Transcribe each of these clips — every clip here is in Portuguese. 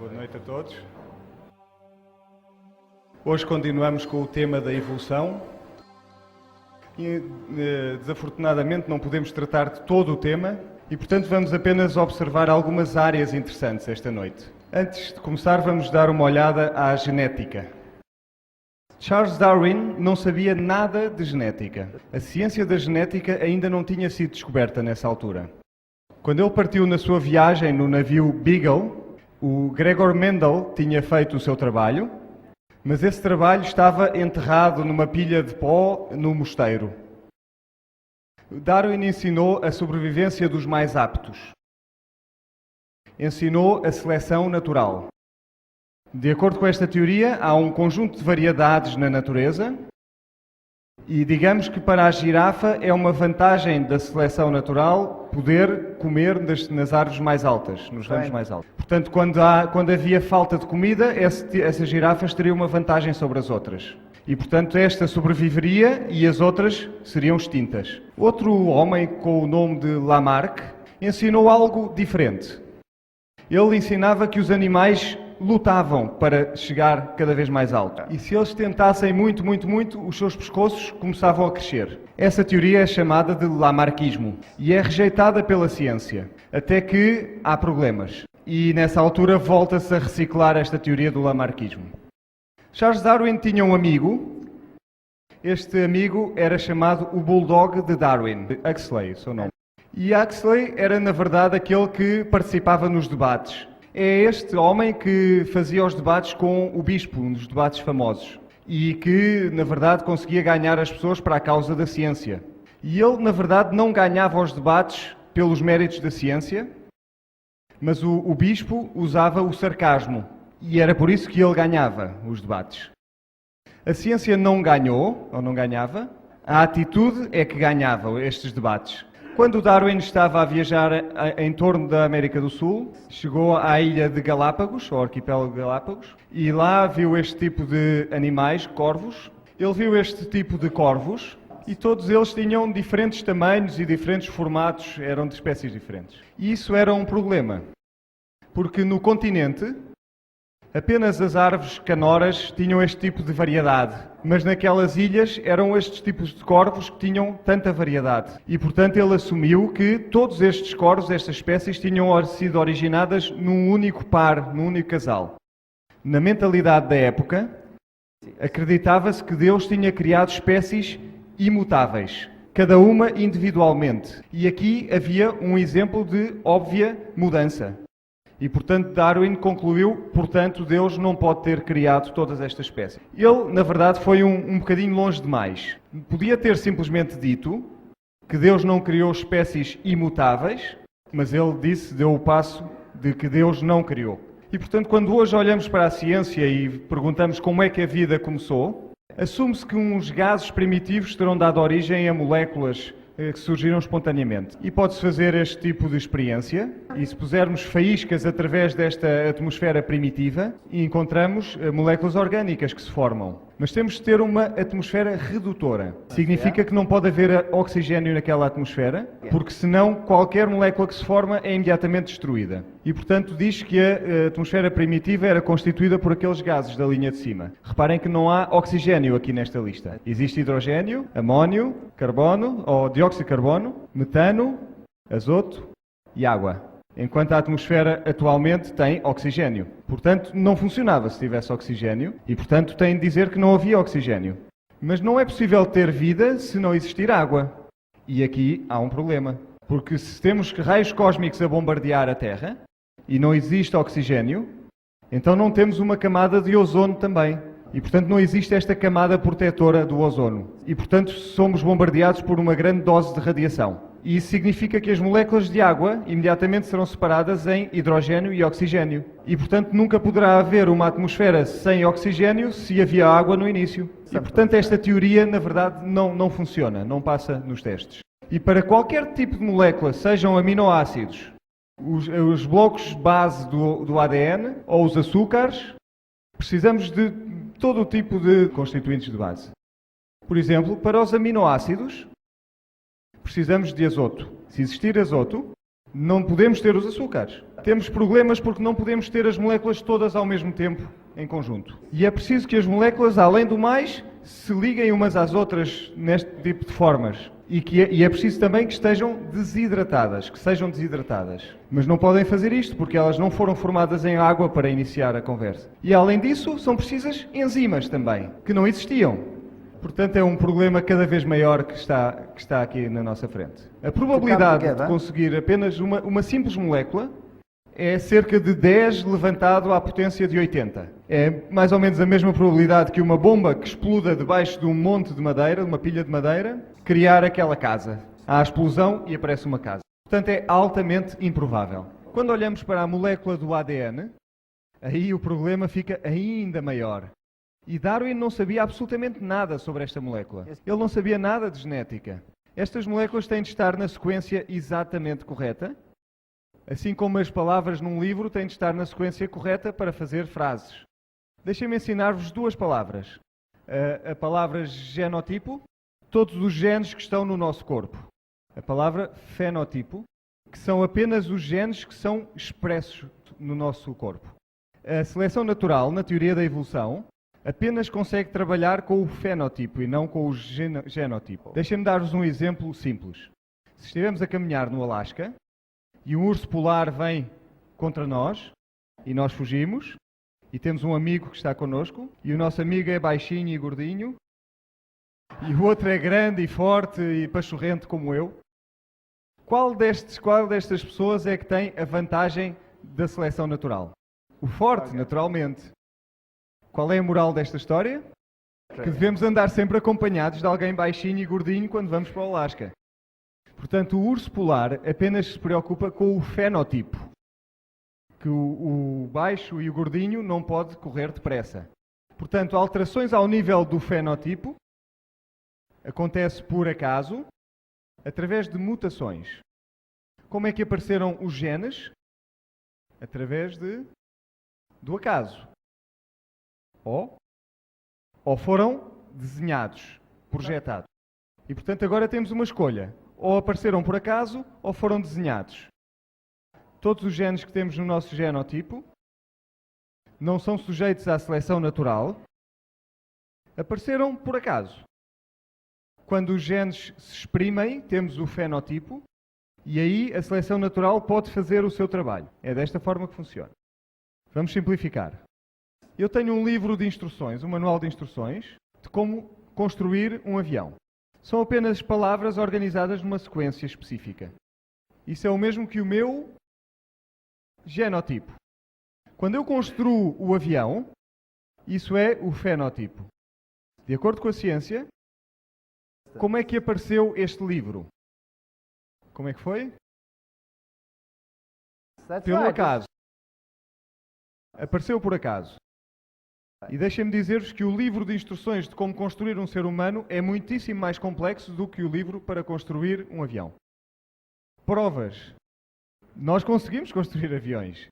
Boa noite a todos. Hoje continuamos com o tema da evolução e, desafortunadamente, não podemos tratar de todo o tema e, portanto, vamos apenas observar algumas áreas interessantes esta noite. Antes de começar, vamos dar uma olhada à genética. Charles Darwin não sabia nada de genética. A ciência da genética ainda não tinha sido descoberta nessa altura. Quando ele partiu na sua viagem no navio Beagle, o Gregor Mendel tinha feito o seu trabalho, mas esse trabalho estava enterrado numa pilha de pó no mosteiro. Darwin ensinou a sobrevivência dos mais aptos. Ensinou a seleção natural. De acordo com esta teoria, há um conjunto de variedades na natureza e digamos que para a girafa é uma vantagem da seleção natural poder comer nas árvores mais altas, nos ramos mais altos. Portanto, quando havia falta de comida, essas girafas teriam uma vantagem sobre as outras. E, portanto, esta sobreviveria e as outras seriam extintas. Outro homem com o nome de Lamarck ensinou algo diferente. Ele ensinava que os animais lutavam para chegar cada vez mais alto. E se eles tentassem muito, os seus pescoços começavam a crescer. Essa teoria é chamada de Lamarckismo e é rejeitada pela ciência, até que há problemas. E nessa altura volta-se a reciclar esta teoria do Lamarckismo. Charles Darwin tinha um amigo. Este amigo era chamado o Bulldog de Darwin, Huxley, seu nome. E Huxley era, na verdade, aquele que participava nos debates. É este homem que fazia os debates com o bispo, um dos debates famosos, e que, na verdade, conseguia ganhar as pessoas para a causa da ciência. E ele, na verdade, não ganhava os debates pelos méritos da ciência, mas o bispo usava o sarcasmo, e era por isso que ele ganhava os debates. A ciência não ganhou, ou não ganhava, a atitude é que ganhava estes debates. Quando Darwin estava a viajar em torno da América do Sul, chegou à ilha de Galápagos, ao arquipélago de Galápagos, e lá viu este tipo de animais, corvos. Ele viu este tipo de corvos e todos eles tinham diferentes tamanhos e diferentes formatos, eram de espécies diferentes. E isso era um problema, porque no continente apenas as árvores canoras tinham este tipo de variedade, mas naquelas ilhas eram estes tipos de corvos que tinham tanta variedade. E, portanto, ele assumiu que todos estes corvos, estas espécies, tinham sido originadas num único par, num único casal. Na mentalidade da época, acreditava-se que Deus tinha criado espécies imutáveis, cada uma individualmente. E aqui havia um exemplo de óbvia mudança. E, portanto, Darwin concluiu, portanto, Deus não pode ter criado todas estas espécies. Ele, na verdade, foi um bocadinho longe demais. Podia ter simplesmente dito que Deus não criou espécies imutáveis, mas ele deu o passo de que Deus não criou. E, portanto, quando hoje olhamos para a ciência e perguntamos como é que a vida começou, assume-se que uns gases primitivos terão dado origem a moléculas que surgiram espontaneamente. E pode-se fazer este tipo de experiência, e se pusermos faíscas através desta atmosfera primitiva, encontramos moléculas orgânicas que se formam. Mas temos de ter uma atmosfera redutora. Significa que não pode haver oxigênio naquela atmosfera, porque senão qualquer molécula que se forma é imediatamente destruída. E, portanto, diz que a atmosfera primitiva era constituída por aqueles gases da linha de cima. Reparem que não há oxigênio aqui nesta lista. Existe hidrogênio, amónio, carbono, ou dióxido de carbono, metano, azoto e água. Enquanto a atmosfera atualmente tem oxigênio. Portanto, não funcionava se tivesse oxigênio e, portanto, tem de dizer que não havia oxigênio. Mas não é possível ter vida se não existir água. E aqui há um problema. Porque se temos raios cósmicos a bombardear a Terra e não existe oxigênio, então não temos uma camada de ozono também. E, portanto, não existe esta camada protetora do ozono. E, portanto, somos bombardeados por uma grande dose de radiação. E isso significa que as moléculas de água imediatamente serão separadas em hidrogênio e oxigênio. E, portanto, nunca poderá haver uma atmosfera sem oxigênio se havia água no início. E, portanto, esta teoria, na verdade, não funciona, não passa nos testes. E para qualquer tipo de molécula, sejam aminoácidos, os blocos base do ADN ou os açúcares, precisamos de todo o tipo de constituintes de base. Por exemplo, para os aminoácidos, precisamos de azoto. Se existir azoto, não podemos ter os açúcares. Temos problemas porque não podemos ter as moléculas todas ao mesmo tempo em conjunto. E é preciso que as moléculas, além do mais, se liguem umas às outras neste tipo de formas. E é preciso também que estejam desidratadas, que sejam desidratadas. Mas não podem fazer isto porque elas não foram formadas em água para iniciar a conversa. E além disso, são precisas enzimas também, que não existiam. Portanto, é um problema cada vez maior que está aqui na nossa frente. A probabilidade de conseguir apenas uma simples molécula é cerca de 10 levantado à potência de 80. É mais ou menos a mesma probabilidade que uma bomba que exploda debaixo de um monte de madeira, de uma pilha de madeira, criar aquela casa. Há a explosão e aparece uma casa. Portanto, é altamente improvável. Quando olhamos para a molécula do ADN, aí o problema fica ainda maior. E Darwin não sabia absolutamente nada sobre esta molécula. Ele não sabia nada de genética. Estas moléculas têm de estar na sequência exatamente correta, assim como as palavras num livro têm de estar na sequência correta para fazer frases. Deixem-me ensinar-vos duas palavras. A palavra genotipo, todos os genes que estão no nosso corpo. A palavra fenotipo, que são apenas os genes que são expressos no nosso corpo. A seleção natural, na teoria da evolução, apenas consegue trabalhar com o fenotipo e não com o genotipo. Deixem-me dar-vos um exemplo simples. Se estivermos a caminhar no Alasca e um urso polar vem contra nós e nós fugimos e temos um amigo que está connosco e o nosso amigo é baixinho e gordinho e o outro é grande e forte e pachorrento como eu, qual destas pessoas é que tem a vantagem da seleção natural? O forte, naturalmente. Qual é a moral desta história? Que devemos andar sempre acompanhados de alguém baixinho e gordinho quando vamos para o Alasca. Portanto, o urso polar apenas se preocupa com o fenotipo. Que o baixo e o gordinho não pode correr depressa. Portanto, alterações ao nível do fenotipo acontece por acaso, através de mutações. Como é que apareceram os genes? Através do acaso. Ou foram desenhados, projetados. E, portanto, agora temos uma escolha. Ou apareceram por acaso, ou foram desenhados. Todos os genes que temos no nosso genotipo não são sujeitos à seleção natural. Apareceram por acaso. Quando os genes se exprimem, temos o fenotipo, e aí a seleção natural pode fazer o seu trabalho. É desta forma que funciona. Vamos simplificar. Eu tenho um livro de instruções, um manual de instruções, de como construir um avião. São apenas palavras organizadas numa sequência específica. Isso é o mesmo que o meu genotipo. Quando eu construo o avião, isso é o fenotipo. De acordo com a ciência, como é que apareceu este livro? Como é que foi? Pelo acaso. Apareceu por acaso. E deixem-me dizer-vos que o livro de instruções de como construir um ser humano é muitíssimo mais complexo do que o livro para construir um avião. Provas. Nós conseguimos construir aviões.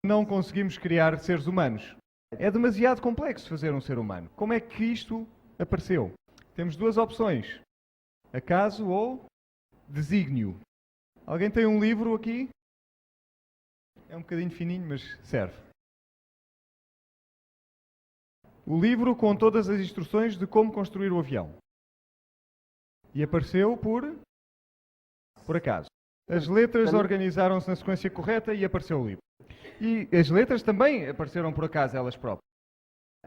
Não conseguimos criar seres humanos. É demasiado complexo fazer um ser humano. Como é que isto apareceu? Temos duas opções. Acaso ou desígnio. Alguém tem um livro aqui? É um bocadinho fininho, mas serve. O livro com todas as instruções de como construir o avião. E apareceu por acaso. As letras organizaram-se na sequência correta e apareceu o livro. E as letras também apareceram por acaso elas próprias.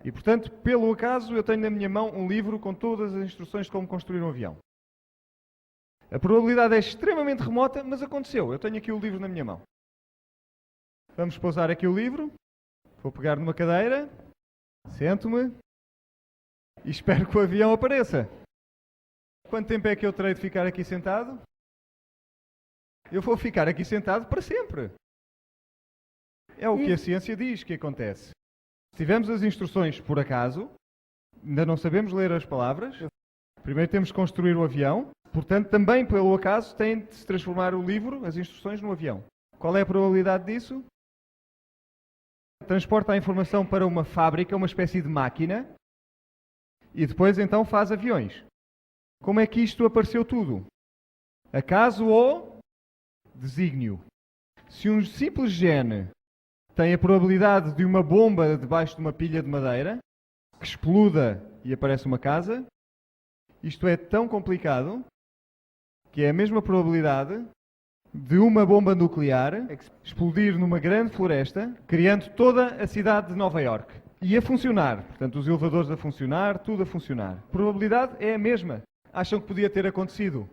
E, portanto, pelo acaso, eu tenho na minha mão um livro com todas as instruções de como construir um avião. A probabilidade é extremamente remota, mas aconteceu. Eu tenho aqui o livro na minha mão. Vamos pousar aqui o livro. Vou pegar numa cadeira. Sento-me e espero que o avião apareça. Quanto tempo é que eu terei de ficar aqui sentado? Eu vou ficar aqui sentado para sempre. É o que a ciência diz que acontece. Se tivermos as instruções por acaso, ainda não sabemos ler as palavras, primeiro temos que construir o avião, portanto também pelo acaso tem de se transformar o livro, as instruções, no avião. Qual é a probabilidade disso? Transporta a informação para uma fábrica, uma espécie de máquina, e depois então faz aviões. Como é que isto apareceu tudo? Acaso ou desígnio? Se um simples gene tem a probabilidade de uma bomba debaixo de uma pilha de madeira, que exploda e aparece uma casa, isto é tão complicado que é a mesma probabilidade de uma bomba nuclear explodir numa grande floresta, criando toda a cidade de Nova Iorque. E a funcionar. Portanto, os elevadores a funcionar, tudo a funcionar. A probabilidade é a mesma. Acham que podia ter acontecido?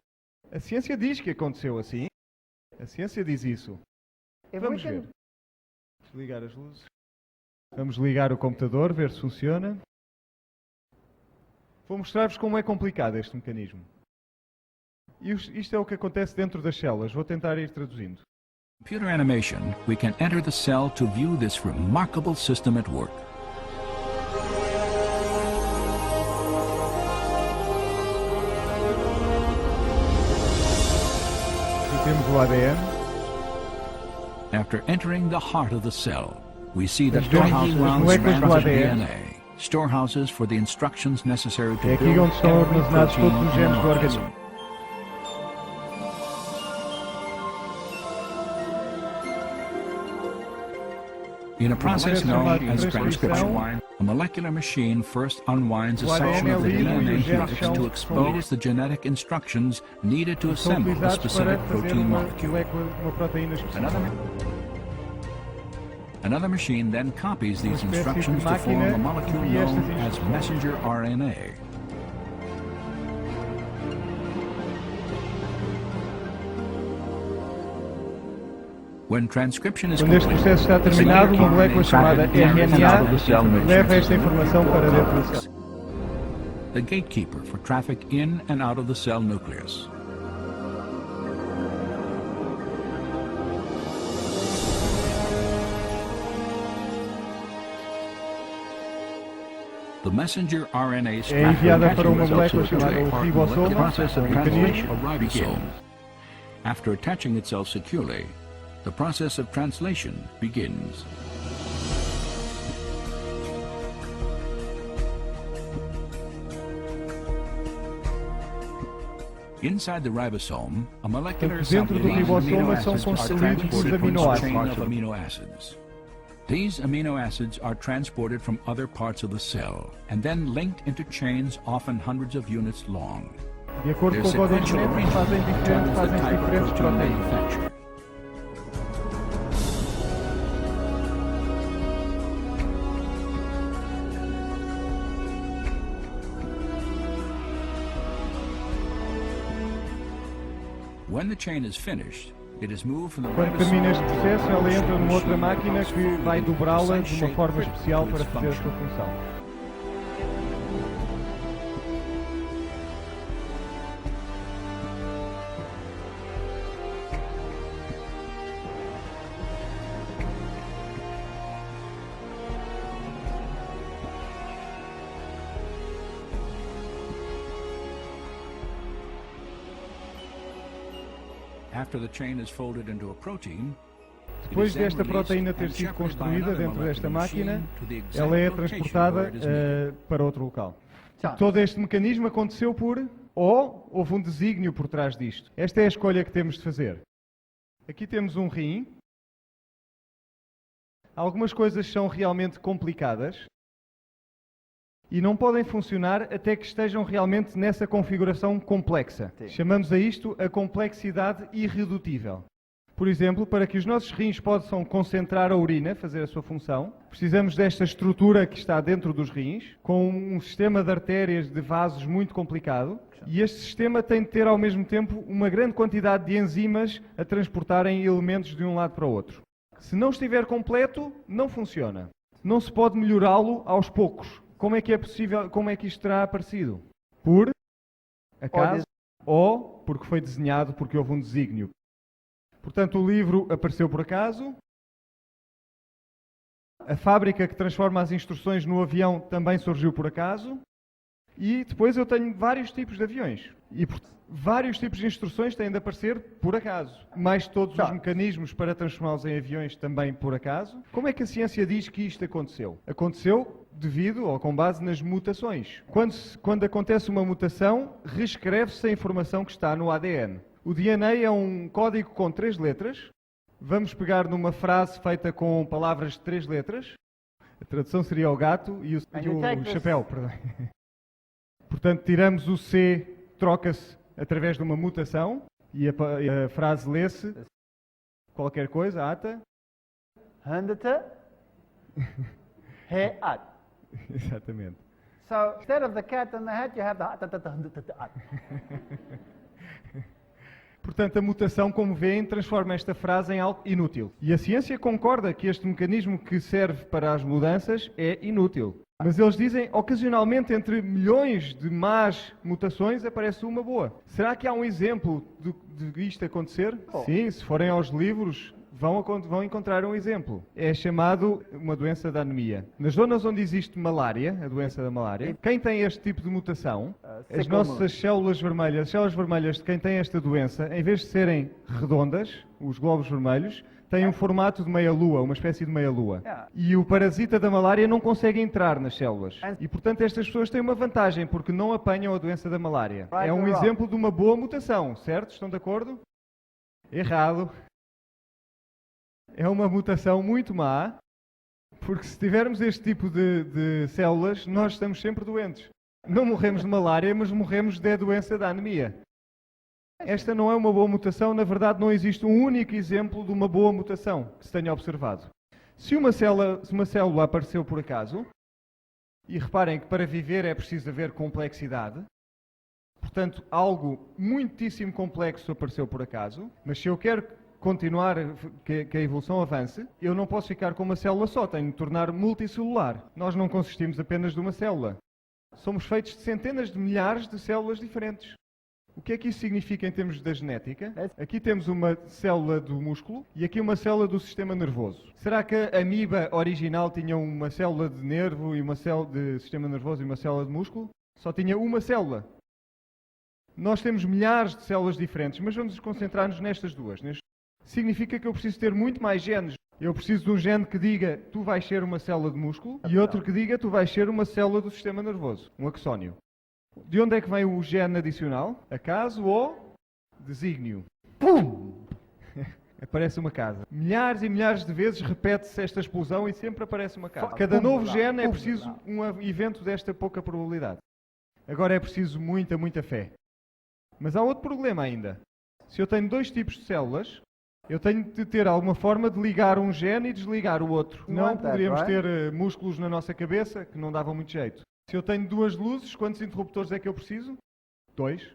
A ciência diz que aconteceu assim. A ciência diz isso. Vamos ver. Vamos ligar as luzes. Vamos ligar o computador, ver se funciona. Vou mostrar-vos como é complicado este mecanismo. E isto é o que acontece dentro das células. Vou tentar ir traduzindo. Computer animation, we can enter the cell to view this remarkable system at work. Aqui temos o ADN. After entering the heart of the cell, we see the Vemos storehouse as rounds moléculas do surrounded ADN. DNA, storehouses for the instructions necessary to É aqui build onde estão every armazenados protein todos os in genes an do organism. organismo. In a process known as transcription, transcrição, a molecular machine first unwinds a o ADN section é of the lido e DNA os genes helix são to expose the genetic instructions needed to são assemble a utilizados para specific fazer protein uma molecule. proteína específica. Another machine then copies these Uma espécie de instructions to form máquina a molecule que copia estas known as instruções. messenger RNA. When transcription is Quando este complete, processo está terminado, uma molécula chamada RNA leva esta informação para dentro da célula. the gatekeeper for traffic in and out of the cell nucleus. The messenger RNA É enviada para uma scrap molécula to chamada o the ribossoma, process of um mecanismo. translation, a ribosome. After attaching itself securely, the process of translation begins. Inside the ribosome, a molecular Dentro do ribossoma são construídos os aminoácidos. of amino acids. These amino acids are transported from other parts of the cell and then linked into chains often hundreds of units long. De acordo Their com o código sequential genético, arrangement determines the fazem type of diferentes protein proteínas. manufactured. When the chain is finished, it is moved from the Quando termina este processo, ela entra numa outra máquina que vai dobrá-la de uma forma especial para fazer a sua função. After the chain is folded into a protein, Depois desta proteína ter sido construída dentro desta máquina, ela é transportada para outro local. Todo este mecanismo aconteceu ou houve um desígnio por trás disto. Esta é a escolha que temos de fazer. Aqui temos um rim. Algumas coisas são realmente complicadas e não podem funcionar até que estejam realmente nessa configuração complexa. Sim. Chamamos a isto a complexidade irredutível. Por exemplo, para que os nossos rins possam concentrar a urina, fazer a sua função, precisamos desta estrutura que está dentro dos rins, com um sistema de artérias, de vasos muito complicado, e este sistema tem de ter ao mesmo tempo uma grande quantidade de enzimas a transportarem elementos de um lado para o outro. Se não estiver completo, não funciona. Não se pode melhorá-lo aos poucos. Como é que é possível, como é que isto terá aparecido? Por acaso ou porque foi desenhado porque houve um desígnio. Portanto, o livro apareceu por acaso. A fábrica que transforma as instruções no avião também surgiu por acaso. E depois eu tenho vários tipos de aviões. E vários tipos de instruções têm de aparecer por acaso. Mais todos os mecanismos para transformá-los em aviões também por acaso. Como é que a ciência diz que isto aconteceu? Aconteceu devido ou com base nas mutações. Quando acontece uma mutação, reescreve-se a informação que está no ADN. O DNA é um código com 3 letras, Vamos pegar numa frase feita com palavras de 3 letras. A tradução seria o gato e o chapéu, perdão. Portanto, tiramos o C, troca-se através de uma mutação e a frase lê-se qualquer coisa, ata. Handete, he at. Exatamente. So instead of the cat and the hat, you have the at. Portanto, a mutação, como veem, transforma esta frase em algo inútil. E a ciência concorda que este mecanismo que serve para as mudanças é inútil. Mas eles dizem, ocasionalmente, entre milhões de más mutações, aparece uma boa. Será que há um exemplo de isto acontecer? Sim, se forem aos livros, vão encontrar um exemplo. É chamado uma doença da anemia. Nas zonas onde existe malária, a doença da malária, quem tem este tipo de mutação, as nossas células vermelhas de quem tem esta doença, em vez de serem redondas, os glóbulos vermelhos, têm um formato de meia-lua, uma espécie de meia-lua. E o parasita da malária não consegue entrar nas células. E, portanto, estas pessoas têm uma vantagem, porque não apanham a doença da malária. É um exemplo de uma boa mutação, certo? Estão de acordo? Errado. É uma mutação muito má, porque se tivermos este tipo de células, nós estamos sempre doentes. Não morremos de malária, mas morremos da doença da anemia. Esta não é uma boa mutação, na verdade não existe um único exemplo de uma boa mutação que se tenha observado. Se uma célula apareceu por acaso, e reparem que para viver é preciso haver complexidade, portanto algo muitíssimo complexo apareceu por acaso, mas se eu quero continuar que a evolução avance, eu não posso ficar com uma célula só, tenho de tornar multicelular. Nós não consistimos apenas de uma célula. Somos feitos de centenas de milhares de células diferentes. O que é que isso significa em termos da genética? Aqui temos uma célula do músculo e aqui uma célula do sistema nervoso. Será que a amiba original tinha uma célula de nervo e uma célula de sistema nervoso e uma célula de músculo? Só tinha uma célula. Nós temos milhares de células diferentes, mas vamos concentrar-nos nestas duas. Significa que eu preciso ter muito mais genes. Eu preciso de um gene que diga tu vais ser uma célula de músculo e outro que diga tu vais ser uma célula do sistema nervoso, um axónio. De onde é que vem o gene adicional? Acaso ou desígnio? Pum! Aparece uma casa. Milhares e milhares de vezes repete-se esta explosão e sempre aparece uma casa. Cada novo gene é preciso um evento desta pouca probabilidade. Agora é preciso muita, muita fé. Mas há outro problema ainda. Se eu tenho dois tipos de células, eu tenho de ter alguma forma de ligar um gene e desligar o outro. Não poderíamos ter músculos na nossa cabeça, que não davam muito jeito. Se eu tenho duas luzes, quantos interruptores é que eu preciso? 2.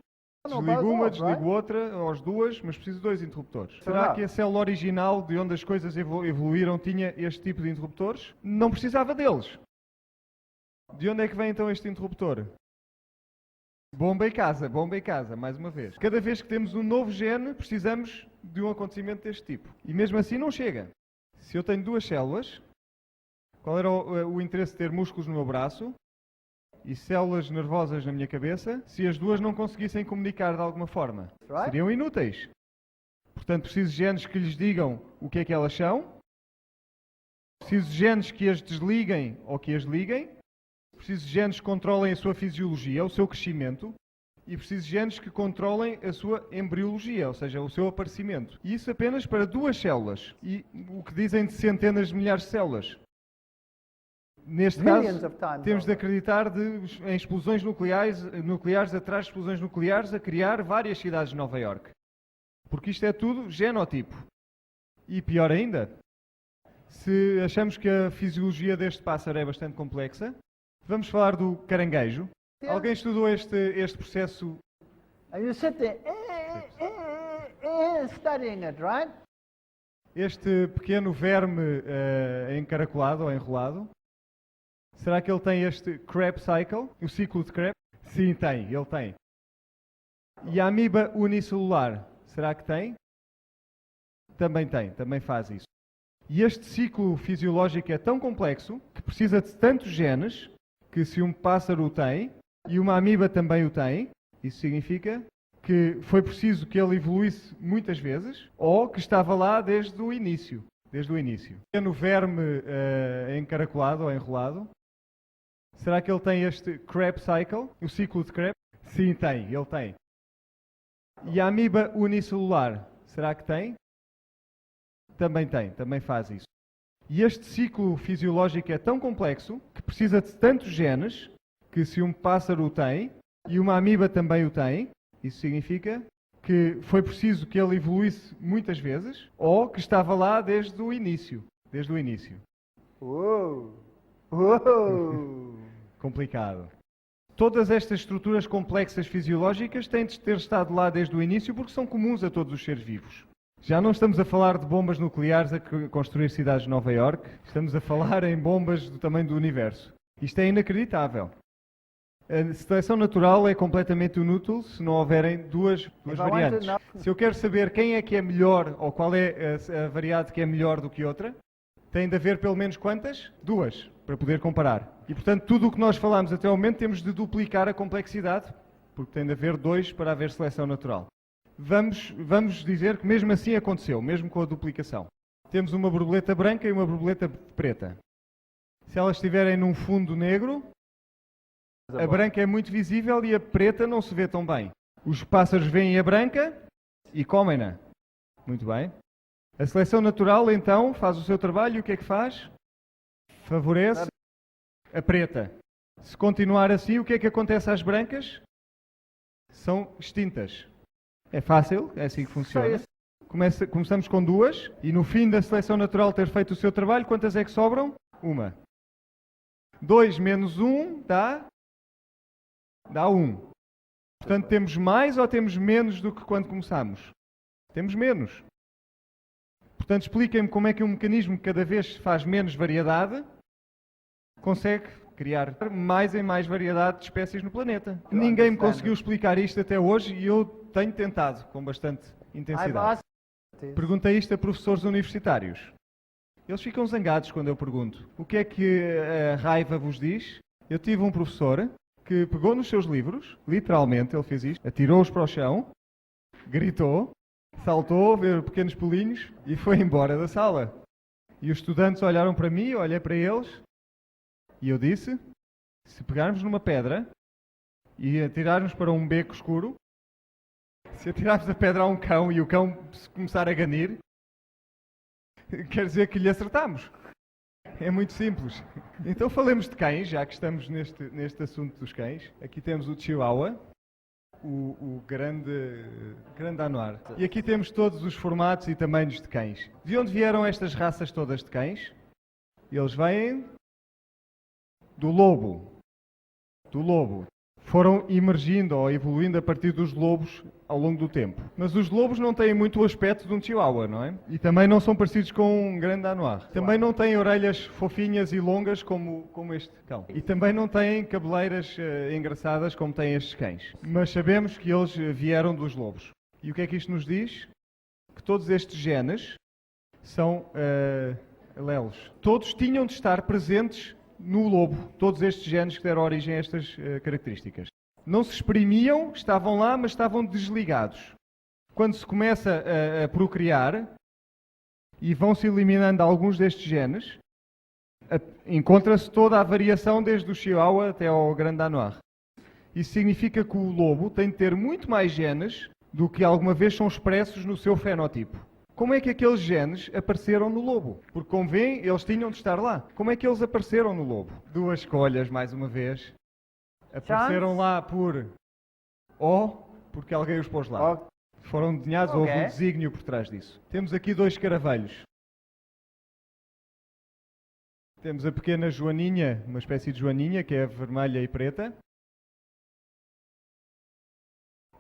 Desligo uma, desligo outra, ou as duas, mas preciso de 2 interruptores. Será que a célula original, de onde as coisas evoluíram, tinha este tipo de interruptores? Não precisava deles. De onde é que vem então este interruptor? Bomba em casa, mais uma vez. Cada vez que temos um novo gene, precisamos de um acontecimento deste tipo. E mesmo assim não chega. Se eu tenho duas células, qual era o interesse de ter músculos no meu braço e células nervosas na minha cabeça, se as duas não conseguissem comunicar de alguma forma? Seriam inúteis. Portanto, preciso de genes que lhes digam o que é que elas são, preciso de genes que as desliguem ou que as liguem, preciso de genes que controlem a sua fisiologia, o seu crescimento, e preciso de genes que controlem a sua embriologia, ou seja, o seu aparecimento. E isso apenas para duas células. E o que dizem de centenas de milhares de células? Neste caso, temos de acreditar em explosões nucleares atrás de explosões nucleares a criar várias cidades de Nova Iorque. Porque isto é tudo genotipo. E pior ainda, se achamos que a fisiologia deste pássaro é bastante complexa, vamos falar do caranguejo. Alguém estudou este processo? You sit there studying it, right? Este pequeno verme encaracolado ou enrolado. Será que ele tem este Krebs cycle? O ciclo de Krebs? Sim, tem, ele tem. E a amiba unicelular, será que tem? Também tem, também faz isso. E este ciclo fisiológico é tão complexo que precisa de tantos genes que se um pássaro o tem e uma amiba também o tem, isso significa que foi preciso que ele evoluísse muitas vezes ou que estava lá desde o início. No verme encaracolado ou enrolado, será que ele tem este Krebs cycle, o ciclo de Krebs? Sim, tem, ele tem. E a amiba unicelular, será que tem? também faz isso. E este ciclo fisiológico é tão complexo que precisa de tantos genes que se um pássaro o tem e uma amiba também o tem, isso significa que foi preciso que ele evoluísse muitas vezes ou que estava lá desde o início. Uou! Uou! Complicado. Todas estas estruturas complexas fisiológicas têm de ter estado lá desde o início porque são comuns a todos os seres vivos. Já não estamos a falar de bombas nucleares a construir cidades de Nova Iorque, estamos a falar em bombas do tamanho do universo. Isto é inacreditável. A seleção natural é completamente inútil se não houverem duas variantes. Se eu quero saber quem é que é melhor ou qual é a variedade que é melhor do que outra, tem de haver pelo menos quantas? Duas, para poder comparar. E, portanto, tudo o que nós falámos até ao momento temos de duplicar a complexidade, porque tem de haver dois para haver seleção natural. Vamos dizer que mesmo assim aconteceu, mesmo com a duplicação. Temos uma borboleta branca e uma borboleta preta. Se elas estiverem num fundo negro, a branca é muito visível e a preta não se vê tão bem. Os pássaros veem a branca e comem-na. Muito bem. A seleção natural, então, faz o seu trabalho e o que é que faz? Favorece a preta. Se continuar assim, o que é que acontece às brancas? São extintas. É fácil, é assim que funciona. Começamos com duas e no fim da seleção natural ter feito o seu trabalho, quantas é que sobram? Uma. 2 menos 1 dá 1. Portanto, temos mais ou temos menos do que quando começamos? Temos menos. Portanto, expliquem-me como é que um mecanismo que cada vez faz menos variedade consegue criar mais e mais variedade de espécies no planeta. Ninguém me conseguiu explicar isto até hoje e eu tenho tentado com bastante intensidade. Perguntei isto a professores universitários. Eles ficam zangados quando eu pergunto. O que é que a raiva vos diz? Eu tive um professor que pegou nos seus livros, literalmente ele fez isto, atirou-os para o chão, gritou, saltou, viu pequenos pulinhos e foi embora da sala. E os estudantes olharam para mim, eu olhei para eles e eu disse, se pegarmos numa pedra e atirarmos para um beco escuro, se atirarmos a pedra a um cão e o cão começar a ganir, quer dizer que lhe acertamos. É muito simples. Então falemos de cães, já que estamos neste assunto dos cães. Aqui temos o Chihuahua, o grande Danois. E aqui temos todos os formatos e tamanhos de cães. De onde vieram estas raças todas de cães? Eles vêm do lobo. Foram emergindo ou evoluindo a partir dos lobos ao longo do tempo. Mas os lobos não têm muito o aspecto de um Chihuahua, não é? E também não são parecidos com um grande Danois. Também não têm orelhas fofinhas e longas como este cão. E também não têm cabeleiras engraçadas como têm estes cães. Mas sabemos que eles vieram dos lobos. E o que é que isto nos diz? Que todos estes genes são alelos. Todos tinham de estar presentes no lobo, todos estes genes que deram origem a estas características. Não se exprimiam, estavam lá, mas estavam desligados. Quando se começa a procriar e vão-se eliminando alguns destes genes, encontra-se toda a variação desde o Chihuahua até ao Grande Danois. Isso significa que o lobo tem de ter muito mais genes do que alguma vez são expressos no seu fenotipo. Como é que aqueles genes apareceram no lobo? Porque, como veem, eles tinham de estar lá. Como é que eles apareceram no lobo? Duas escolhas, mais uma vez. Apareceram lá porque alguém os pôs lá. Foram desenhados, houve um desígnio por trás disso. Temos aqui 2 escaravelhos. Temos a pequena joaninha, uma espécie de joaninha, que é vermelha e preta.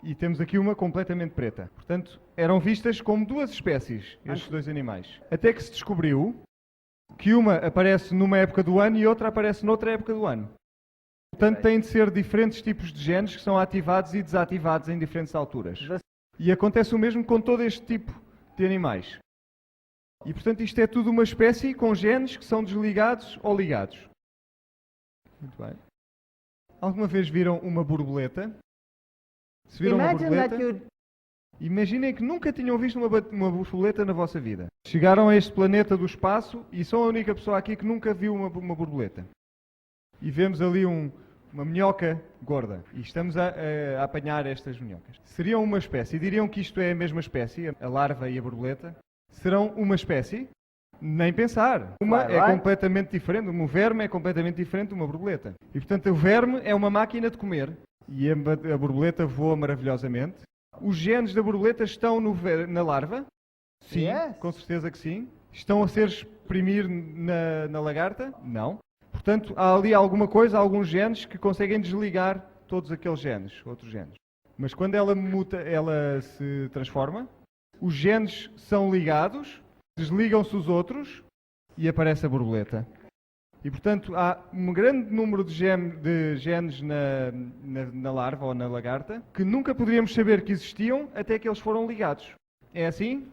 E temos aqui uma completamente preta. Portanto, eram vistas como 2 espécies, estes 2 animais. Até que se descobriu que uma aparece numa época do ano e outra aparece noutra época do ano. Portanto, têm de ser diferentes tipos de genes que são ativados e desativados em diferentes alturas. E acontece o mesmo com todo este tipo de animais. E, portanto, isto é tudo uma espécie com genes que são desligados ou ligados. Muito bem. Alguma vez viram uma borboleta? Se viram uma borboleta? Imaginem que nunca tinham visto uma borboleta na vossa vida. Chegaram a este planeta do espaço e são a única pessoa aqui que nunca viu uma borboleta. E vemos ali uma minhoca gorda. E estamos a apanhar estas minhocas. Seriam uma espécie. Diriam que isto é a mesma espécie, a larva e a borboleta? serão uma espécie? Nem pensar. Uma é completamente diferente, um verme é completamente diferente de uma borboleta. E portanto o verme é uma máquina de comer e a borboleta voa maravilhosamente. Os genes da borboleta estão na larva? Sim, Yes. com certeza que sim. Estão a ser exprimir na lagarta? Não. Portanto, há ali alguma coisa, alguns genes que conseguem desligar todos aqueles genes, outros genes. Mas quando ela muta, ela se transforma, os genes são ligados, desligam-se os outros e aparece a borboleta. E, portanto, há um grande número de genes na larva ou na lagarta que nunca poderíamos saber que existiam até que eles foram ligados. É assim?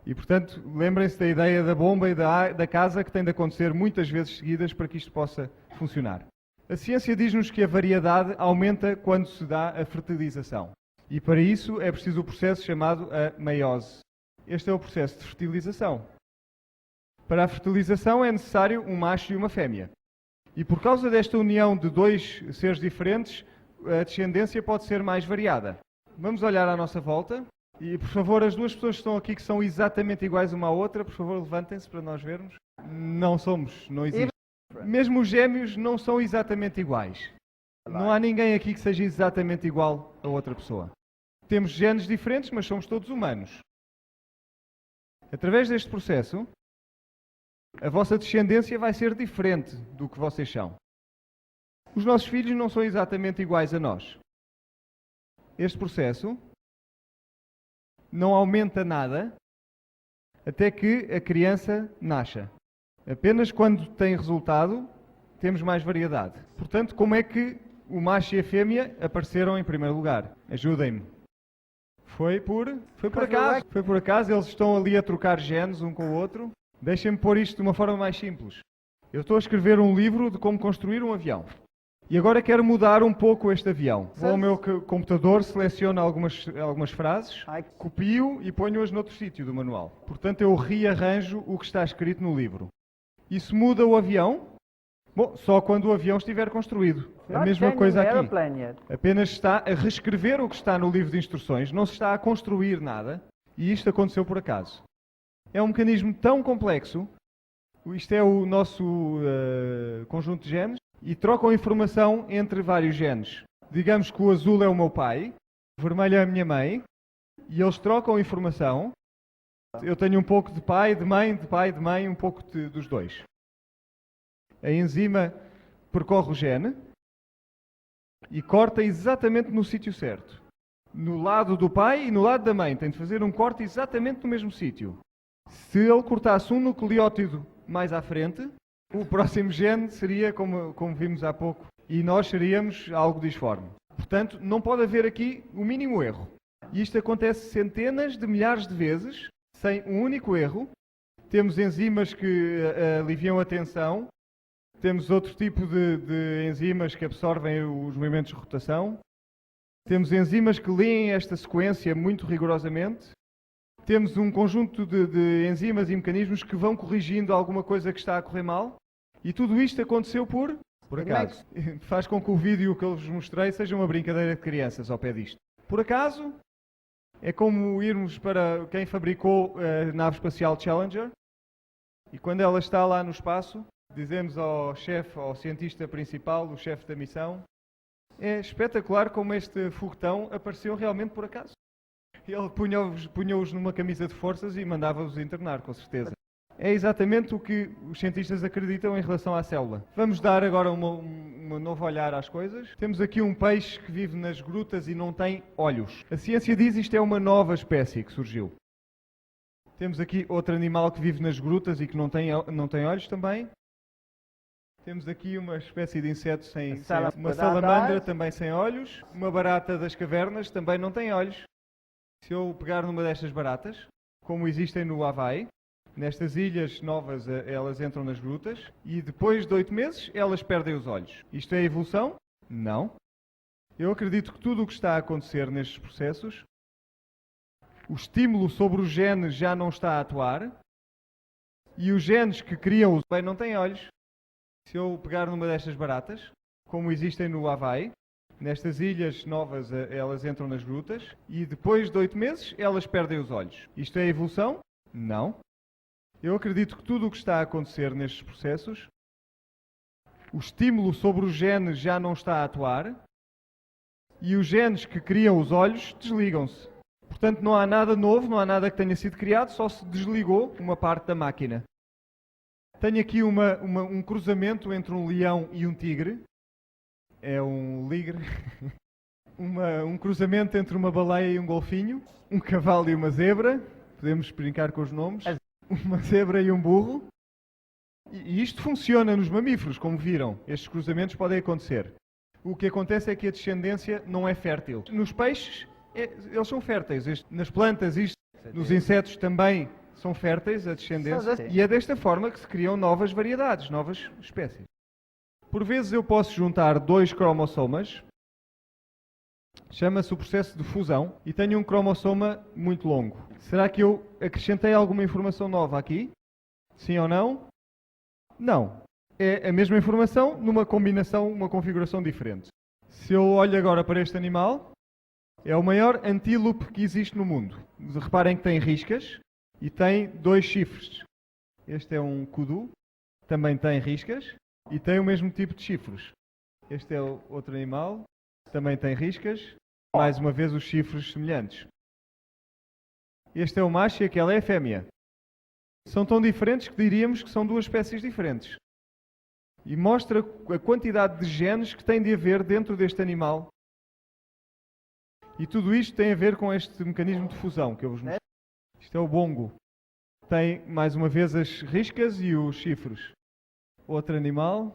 E, portanto, lembrem-se da ideia da bomba e da casa que tem de acontecer muitas vezes seguidas para que isto possa funcionar. A ciência diz-nos que a variedade aumenta quando se dá a fertilização. E para isso é preciso o processo chamado a meiose. Este é o processo de fertilização. Para a fertilização é necessário um macho e uma fêmea. E por causa desta união de dois seres diferentes, a descendência pode ser mais variada. Vamos olhar à nossa volta. E, por favor, as duas pessoas que estão aqui que são exatamente iguais uma à outra, por favor, levantem-se para nós vermos. Não somos, não existe. Mesmo os gêmeos não são exatamente iguais. Não há ninguém aqui que seja exatamente igual a outra pessoa. Temos genes diferentes, mas somos todos humanos. Através deste processo, a vossa descendência vai ser diferente do que vocês são. Os nossos filhos não são exatamente iguais a nós. Este processo não aumenta nada até que a criança nasça. Apenas quando tem resultado, temos mais variedade. Portanto, como é que o macho e a fêmea apareceram em primeiro lugar? Ajudem-me. Foi por acaso. Foi por acaso, eles estão ali a trocar genes um com o outro. Deixem-me pôr isto de uma forma mais simples. Eu estou a escrever um livro de como construir um avião. E agora quero mudar um pouco este avião. Vou ao meu computador, seleciono algumas frases, copio e ponho-as noutro sítio do manual. Portanto, eu rearranjo o que está escrito no livro. Isso muda o avião? Bom, só quando o avião estiver construído. A mesma coisa aqui. Apenas está a reescrever o que está no livro de instruções, não se está a construir nada, e isto aconteceu por acaso. É um mecanismo tão complexo, isto é o nosso conjunto de genes, e trocam informação entre vários genes. Digamos que o azul é o meu pai, o vermelho é a minha mãe, e eles trocam informação. Eu tenho um pouco de pai, de mãe, de pai, de mãe, um pouco dos dois. A enzima percorre o gene e corta exatamente no sítio certo. No lado do pai e no lado da mãe. Tem de fazer um corte exatamente no mesmo sítio. Se ele cortasse um nucleótido mais à frente, o próximo gene seria como vimos há pouco. E nós seríamos algo disforme. Portanto, não pode haver aqui o mínimo erro. E isto acontece centenas de milhares de vezes, sem um único erro. Temos enzimas que aliviam a tensão. Temos outro tipo de enzimas que absorvem os movimentos de rotação. Temos enzimas que leem esta sequência muito rigorosamente. Temos um conjunto de enzimas e mecanismos que vão corrigindo alguma coisa que está a correr mal. E tudo isto aconteceu por acaso. Faz com que o vídeo que eu vos mostrei seja uma brincadeira de crianças ao pé disto. Por acaso, é como irmos para quem fabricou a nave espacial Challenger. E quando ela está lá no espaço, dizemos ao chefe, ao cientista principal, o chefe da missão, é espetacular como este foguetão apareceu realmente por acaso. Ele punha-os numa camisa de forças e mandava-os internar, com certeza. É exatamente o que os cientistas acreditam em relação à célula. Vamos dar agora um novo olhar às coisas. Temos aqui um peixe que vive nas grutas e não tem olhos. A ciência diz que isto é uma nova espécie que surgiu. Temos aqui outro animal que vive nas grutas e que não tem olhos também. Temos aqui uma espécie de inseto uma salamandra também sem olhos. Uma barata das cavernas também não tem olhos. Se eu pegar numa destas baratas, como existem no Havaí, nestas ilhas novas elas entram nas grutas e depois de 8 meses elas perdem os olhos. Isto é evolução? Não. Eu acredito que tudo o que está a acontecer nestes processos, o estímulo sobre os genes já não está a atuar e os genes que criam os bem não têm olhos. Se eu pegar numa destas baratas, como existem no Havaí, nestas ilhas novas elas entram nas grutas e depois de 8 meses elas perdem os olhos. Isto é evolução? Não. Eu acredito que tudo o que está a acontecer nestes processos, o estímulo sobre os genes já não está a atuar e os genes que criam os olhos desligam-se. Portanto, não há nada novo, não há nada que tenha sido criado, só se desligou uma parte da máquina. Tenho aqui um cruzamento entre um leão e um tigre. É um ligre. Um cruzamento entre uma baleia e um golfinho. Um cavalo e uma zebra. Podemos brincar com os nomes. Uma zebra e um burro. E isto funciona nos mamíferos, como viram. Estes cruzamentos podem acontecer. O que acontece é que a descendência não é fértil. Nos peixes, eles são férteis. Nas plantas, nos insetos também são férteis, a descendência. E é desta forma que se criam novas variedades, novas espécies. Por vezes eu posso juntar dois cromossomas. Chama-se o processo de fusão. E tenho um cromossoma muito longo. Será que eu acrescentei alguma informação nova aqui? Sim ou não? Não. É a mesma informação numa combinação, uma configuração diferente. Se eu olho agora para este animal, é o maior antílope que existe no mundo. Reparem que tem riscas e tem dois chifres. Este é um kudu, também tem riscas e tem o mesmo tipo de chifres. Este é o outro animal, também tem riscas, mais uma vez os chifres semelhantes. Este é o macho e aquela é a fêmea. São tão diferentes que diríamos que são duas espécies diferentes. E mostra a quantidade de genes que tem de haver dentro deste animal. E tudo isto tem a ver com este mecanismo de fusão que eu vos mostrei. Isto é o bongo. Tem, mais uma vez, as riscas e os chifres. Outro animal,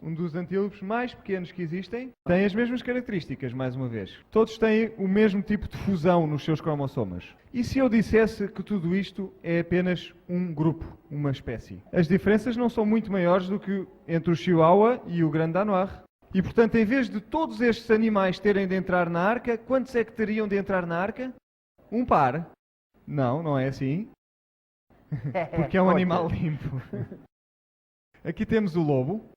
um dos antílopes mais pequenos que existem, tem as mesmas características, mais uma vez. Todos têm o mesmo tipo de fusão nos seus cromossomas. E se eu dissesse que tudo isto é apenas um grupo, uma espécie? As diferenças não são muito maiores do que entre o Chihuahua e o Grand Danois. E, portanto, em vez de todos estes animais terem de entrar na arca, quantos é que teriam de entrar na arca? Um par. Não, não é assim. Porque é um animal limpo. Aqui temos o lobo.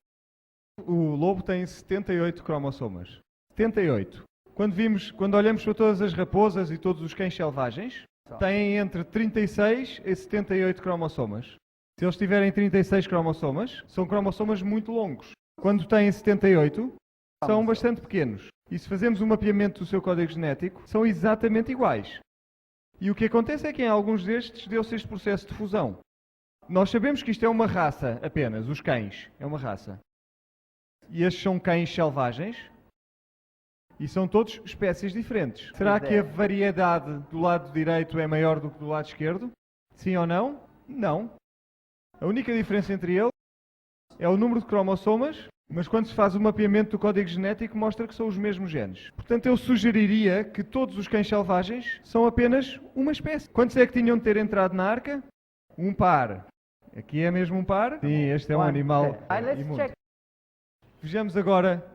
O lobo tem 78 cromossomas. 78. Quando olhamos para todas as raposas e todos os cães selvagens, têm entre 36 e 78 cromossomas. Se eles tiverem 36 cromossomas, são cromossomas muito longos. Quando têm 78, são bastante pequenos. E se fazemos um mapeamento do seu código genético, são exatamente iguais. E o que acontece é que em alguns destes deu-se este processo de fusão. Nós sabemos que isto é uma raça apenas, os cães. É uma raça. E estes são cães selvagens. E são todos espécies diferentes. Será que a variedade do lado direito é maior do que do lado esquerdo? Sim ou não? Não. A única diferença entre eles é o número de cromossomas, mas quando se faz o mapeamento do código genético mostra que são os mesmos genes. Portanto, eu sugeriria que todos os cães selvagens são apenas uma espécie. Quantos é que tinham de ter entrado na arca? Um par. Aqui é mesmo um par? Sim, este é um animal imundo. Vejamos agora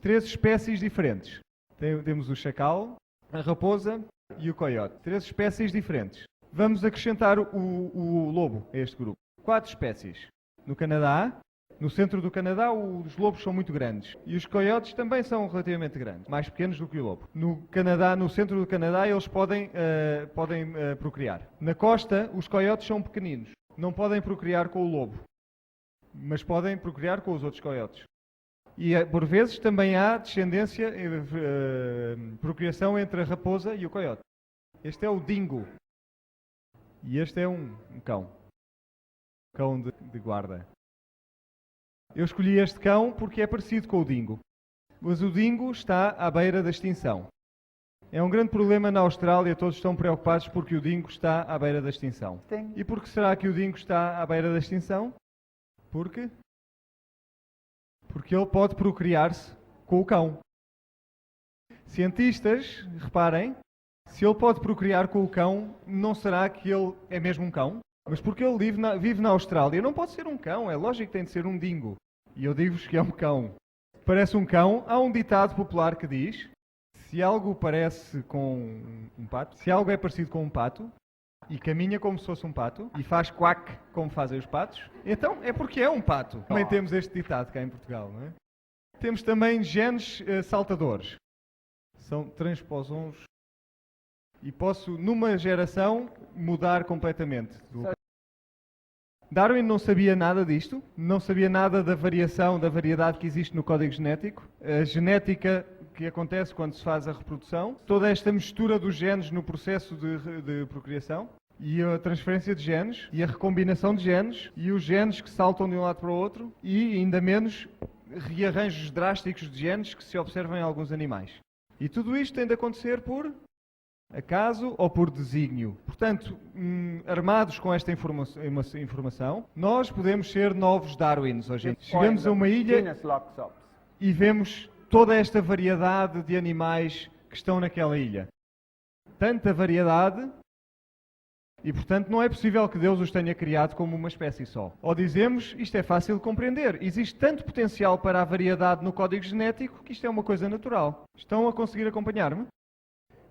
3 espécies diferentes. Temos o chacal, a raposa e o coiote. 3 espécies diferentes. Vamos acrescentar o lobo a este grupo. 4 espécies. No Canadá, no centro do Canadá, os lobos são muito grandes. E os coiotes também são relativamente grandes, mais pequenos do que o lobo. No Canadá, no centro do Canadá, eles podem procriar. Na costa, os coiotes são pequeninos. Não podem procriar com o lobo, mas podem procriar com os outros coiotes. E, por vezes, também há descendência, procriação entre a raposa e o coiote. Este é o dingo. E este é um cão. Cão de guarda. Eu escolhi este cão porque é parecido com o dingo. Mas o dingo está à beira da extinção. É um grande problema na Austrália, todos estão preocupados porque o dingo está à beira da extinção. Sim. E por que será que o dingo está à beira da extinção? Porque ele pode procriar-se com o cão. Cientistas, reparem, se ele pode procriar com o cão, não será que ele é mesmo um cão? Mas porque ele vive na Austrália, não pode ser um cão, é lógico que tem de ser um dingo. E eu digo-vos que é um cão. Parece um cão. Há um ditado popular que diz: se algo parece com um pato, se algo é parecido com um pato, e caminha como se fosse um pato, e faz quack como fazem os patos, então é porque é um pato. Também temos este ditado cá em Portugal, não é? Temos também genes saltadores. São transposons E posso, numa geração, mudar completamente. Darwin não sabia nada disto, não sabia nada da variação, da variedade que existe no código genético, a genética que acontece quando se faz a reprodução, toda esta mistura dos genes no processo de procriação, e a transferência de genes, e a recombinação de genes, e os genes que saltam de um lado para o outro, e ainda menos rearranjos drásticos de genes que se observam em alguns animais. E tudo isto tem de acontecer por acaso ou por desígnio. Portanto, armados com esta informação, nós podemos ser novos Darwins hoje em dia. Chegamos a uma ilha Genus locks up. e vemos toda esta variedade de animais que estão naquela ilha. Tanta variedade, e portanto não é possível que Deus os tenha criado como uma espécie só. Ou dizemos, isto é fácil de compreender, existe tanto potencial para a variedade no código genético que isto é uma coisa natural. Estão a conseguir acompanhar-me?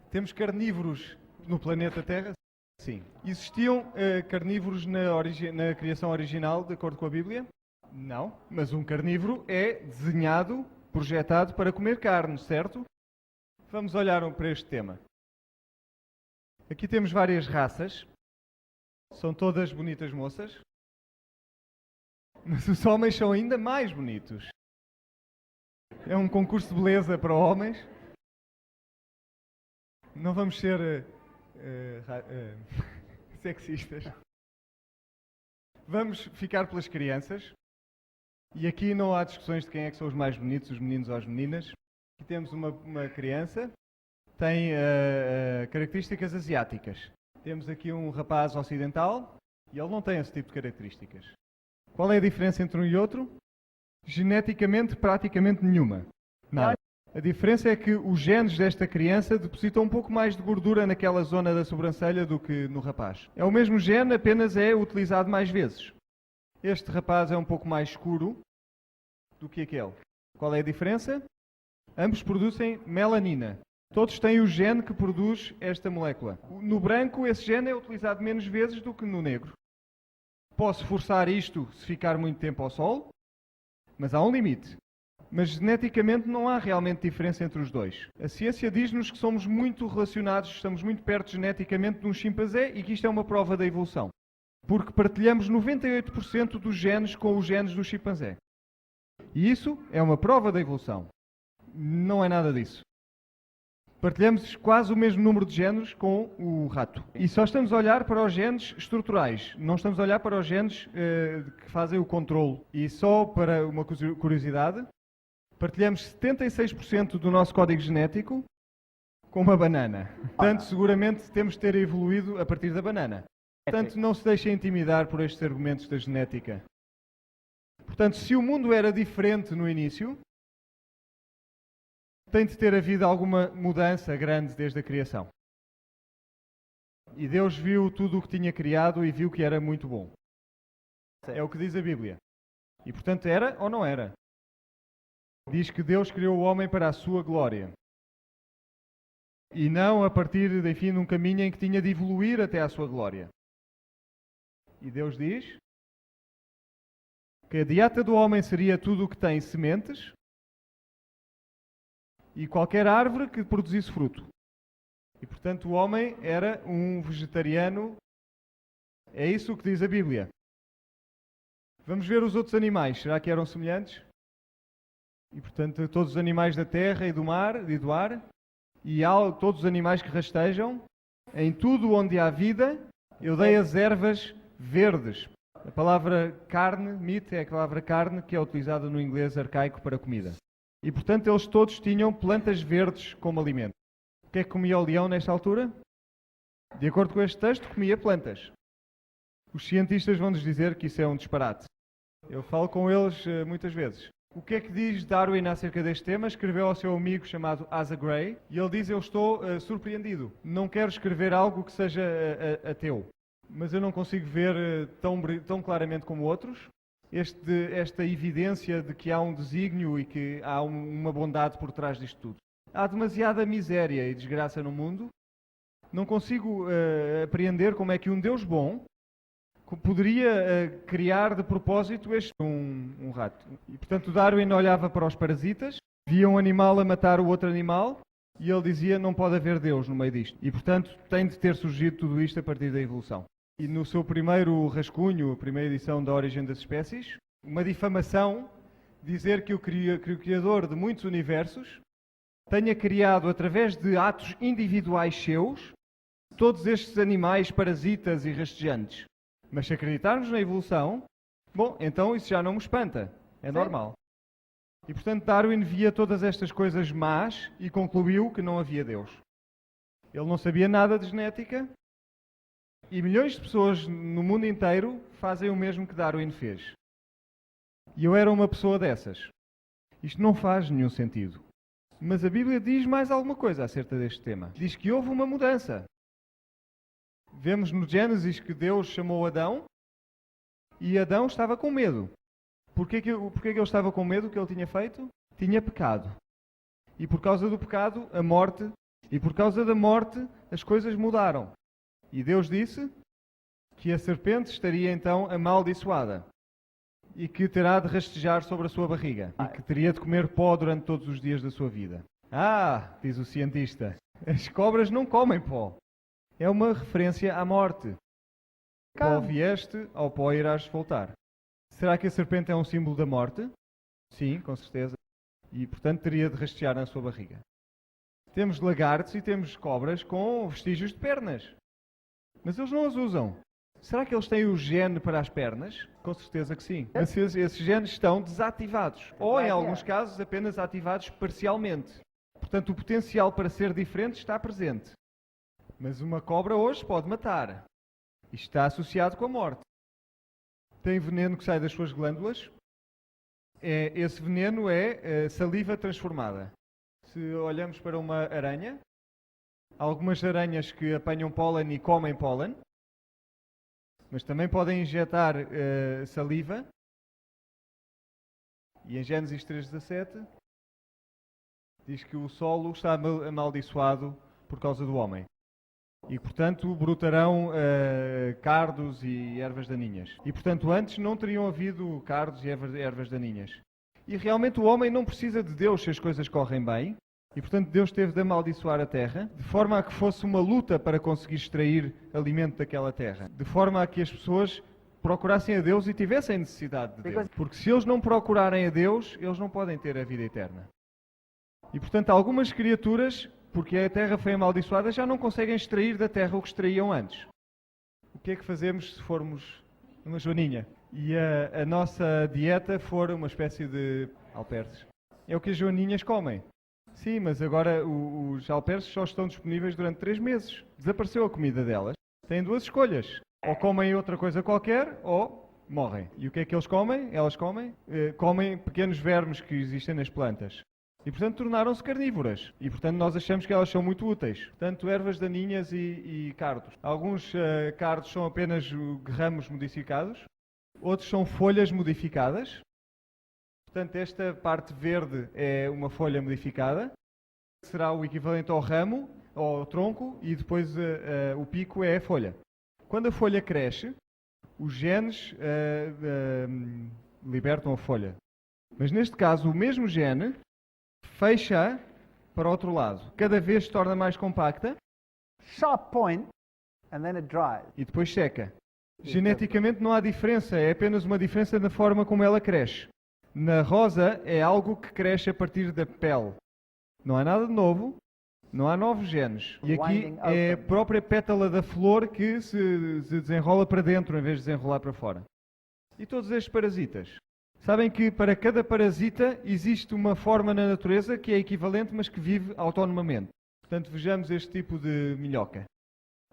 Temos carnívoros no planeta Terra? Sim. Existiam carnívoros na criação original, de acordo com a Bíblia? Não. Mas um carnívoro é desenhado, projetado para comer carne, certo? Vamos olhar para este tema. Aqui temos várias raças. São todas bonitas moças. Mas os homens são ainda mais bonitos. É um concurso de beleza para homens. Não vamos ser sexistas. Vamos ficar pelas crianças. E aqui não há discussões de quem é que são os mais bonitos, os meninos ou as meninas. Aqui temos uma criança. Tem características asiáticas. Temos aqui um rapaz ocidental e ele não tem esse tipo de características. Qual é a diferença entre um e outro? Geneticamente, praticamente nenhuma. Nada. A diferença é que os genes desta criança depositam um pouco mais de gordura naquela zona da sobrancelha do que no rapaz. É o mesmo gene, apenas é utilizado mais vezes. Este rapaz é um pouco mais escuro do que aquele. Qual é a diferença? Ambos produzem melanina. Todos têm o gene que produz esta molécula. No branco, esse gene é utilizado menos vezes do que no negro. Posso forçar isto se ficar muito tempo ao sol, mas há um limite. Mas geneticamente não há realmente diferença entre os dois. A ciência diz-nos que somos muito relacionados, estamos muito perto geneticamente de um chimpanzé e que isto é uma prova da evolução. Porque partilhamos 98% dos genes com os genes do chimpanzé. E isso é uma prova da evolução. Não é nada disso. Partilhamos quase o mesmo número de genes com o rato. E só estamos a olhar para os genes estruturais. Não estamos a olhar para os genes que fazem o controle. E só para uma curiosidade, partilhamos 76% do nosso código genético com uma banana. Portanto, seguramente temos de ter evoluído a partir da banana. Portanto, não se deixem intimidar por estes argumentos da genética. Portanto, se o mundo era diferente no início, tem de ter havido alguma mudança grande desde a criação. E Deus viu tudo o que tinha criado e viu que era muito bom. É o que diz a Bíblia. E portanto era ou não era? Diz que Deus criou o homem para a sua glória. E não a partir, enfim, de um caminho em que tinha de evoluir até à sua glória. E Deus diz que a dieta do homem seria tudo o que tem sementes e qualquer árvore que produzisse fruto. E portanto o homem era um vegetariano. É isso que diz a Bíblia. Vamos ver os outros animais. Será que eram semelhantes? E portanto todos os animais da terra e do mar e do ar, e todos os animais que rastejam, em tudo onde há vida, eu dei as ervas verdes. A palavra carne, meat, é a palavra carne que é utilizada no inglês arcaico para comida. E portanto eles todos tinham plantas verdes como alimento. O que é que comia o leão nesta altura? De acordo com este texto, comia plantas. Os cientistas vão-nos dizer que isso é um disparate. Eu falo com eles muitas vezes. O que é que diz Darwin acerca deste tema? Escreveu ao seu amigo chamado Asa Gray e ele diz: eu estou surpreendido. Não quero escrever algo que seja ateu, mas eu não consigo ver tão claramente como outros esta evidência de que há um desígnio e que há uma bondade por trás disto tudo. Há demasiada miséria e desgraça no mundo. Não consigo apreender como é que um Deus bom poderia criar de propósito um rato. E portanto Darwin olhava para os parasitas, via um animal a matar o outro animal E ele dizia, não pode haver Deus no meio disto. E, portanto, tem de ter surgido tudo isto a partir da evolução. E no seu primeiro rascunho, a primeira edição da Origem das Espécies, uma difamação, dizer que o Criador de muitos universos tenha criado, através de atos individuais seus, todos estes animais parasitas e rastejantes. Mas se acreditarmos na evolução, bom, então isso já não me espanta. É normal. E, portanto, Darwin via todas estas coisas más e concluiu que não havia Deus. Ele não sabia nada de genética e milhões de pessoas no mundo inteiro fazem o mesmo que Darwin fez. E eu era uma pessoa dessas. Isto não faz nenhum sentido. Mas a Bíblia diz mais alguma coisa acerca deste tema. Diz que houve uma mudança. Vemos no Gênesis que Deus chamou Adão e Adão estava com medo. Porquê que ele estava com medo? O que ele tinha feito? Tinha pecado. E por causa do pecado, a morte. E por causa da morte, as coisas mudaram. E Deus disse que a serpente estaria então amaldiçoada. E que terá de rastejar sobre a sua barriga. E que teria de comer pó durante todos os dias da sua vida. Ah, diz o cientista, as cobras não comem pó. É uma referência à morte. Pó vieste, ao pó irás voltar. Será que a serpente é um símbolo da morte? Sim, com certeza. E, portanto, teria de rastejar na sua barriga. Temos lagartos e temos cobras com vestígios de pernas. Mas eles não as usam. Será que eles têm o gene para as pernas? Com certeza que sim. Mas esses genes estão desativados. Ou, em alguns casos, apenas ativados parcialmente. Portanto, o potencial para ser diferente está presente. Mas uma cobra hoje pode matar. Isto está associado com a morte. Tem veneno que sai das suas glândulas. Esse veneno é saliva transformada. Se olhamos para uma aranha, há algumas aranhas que apanham pólen e comem pólen, mas também podem injetar saliva. E em Gênesis 3:17 diz que o solo está amaldiçoado por causa do homem. E, portanto, brotarão cardos e ervas daninhas. E, portanto, antes não teriam havido cardos e ervas daninhas. E, realmente, o homem não precisa de Deus se as coisas correm bem. E, portanto, Deus teve de amaldiçoar a terra, de forma a que fosse uma luta para conseguir extrair alimento daquela terra. De forma a que as pessoas procurassem a Deus e tivessem necessidade de Deus. Porque se eles não procurarem a Deus, eles não podem ter a vida eterna. E, portanto, algumas criaturas, porque a terra foi amaldiçoada, já não conseguem extrair da terra o que extraíam antes. O que é que fazemos se formos uma joaninha e a nossa dieta for uma espécie de alperces? É o que as joaninhas comem. Sim, mas agora os alperces só estão disponíveis durante 3 meses. Desapareceu a comida delas. Têm 2 escolhas. Ou comem outra coisa qualquer, ou morrem. E o que é que eles comem? Elas comem? Comem pequenos vermes que existem nas plantas. E, portanto, tornaram-se carnívoras. E, portanto, nós achamos que elas são muito úteis. Portanto, ervas daninhas e cardos. Alguns cardos são apenas ramos modificados. Outros são folhas modificadas. Portanto, esta parte verde é uma folha modificada. Será o equivalente ao ramo, ao tronco, e depois o pico é a folha. Quando a folha cresce, os genes libertam a folha. Mas, neste caso, o mesmo gene fecha para o outro lado. Cada vez se torna mais compacta. Sharp point, and then it dries. E depois seca. Geneticamente não há diferença, é apenas uma diferença na forma como ela cresce. Na rosa é algo que cresce a partir da pele. Não há nada de novo, não há novos genes. E aqui é a própria pétala da flor que se desenrola para dentro em vez de desenrolar para fora. E todos estes parasitas? Sabem que para cada parasita existe uma forma na natureza que é equivalente, mas que vive autonomamente. Portanto, vejamos este tipo de minhoca.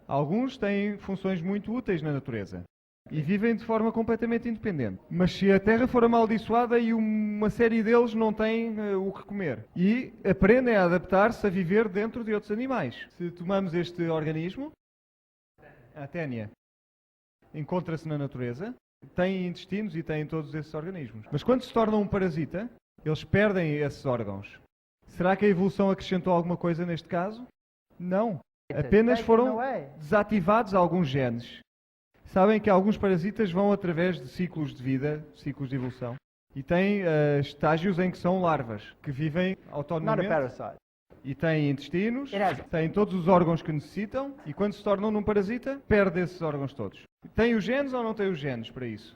Alguns têm funções muito úteis na natureza e vivem de forma completamente independente. Mas se a terra for amaldiçoada e uma série deles não têm o que comer e aprendem a adaptar-se a viver dentro de outros animais. Se tomamos este organismo, a ténia, encontra-se na natureza, tem intestinos e tem todos esses organismos. Mas quando se tornam um parasita, eles perdem esses órgãos. Será que a evolução acrescentou alguma coisa neste caso? Não. Apenas foram desativados alguns genes. Sabem que alguns parasitas vão através de ciclos de vida, ciclos de evolução, e têm estágios em que são larvas, que vivem autonomamente E têm intestinos, It has- têm todos os órgãos que necessitam e quando se tornam num parasita, perde esses órgãos todos. Tem os genes ou não tem os genes para isso?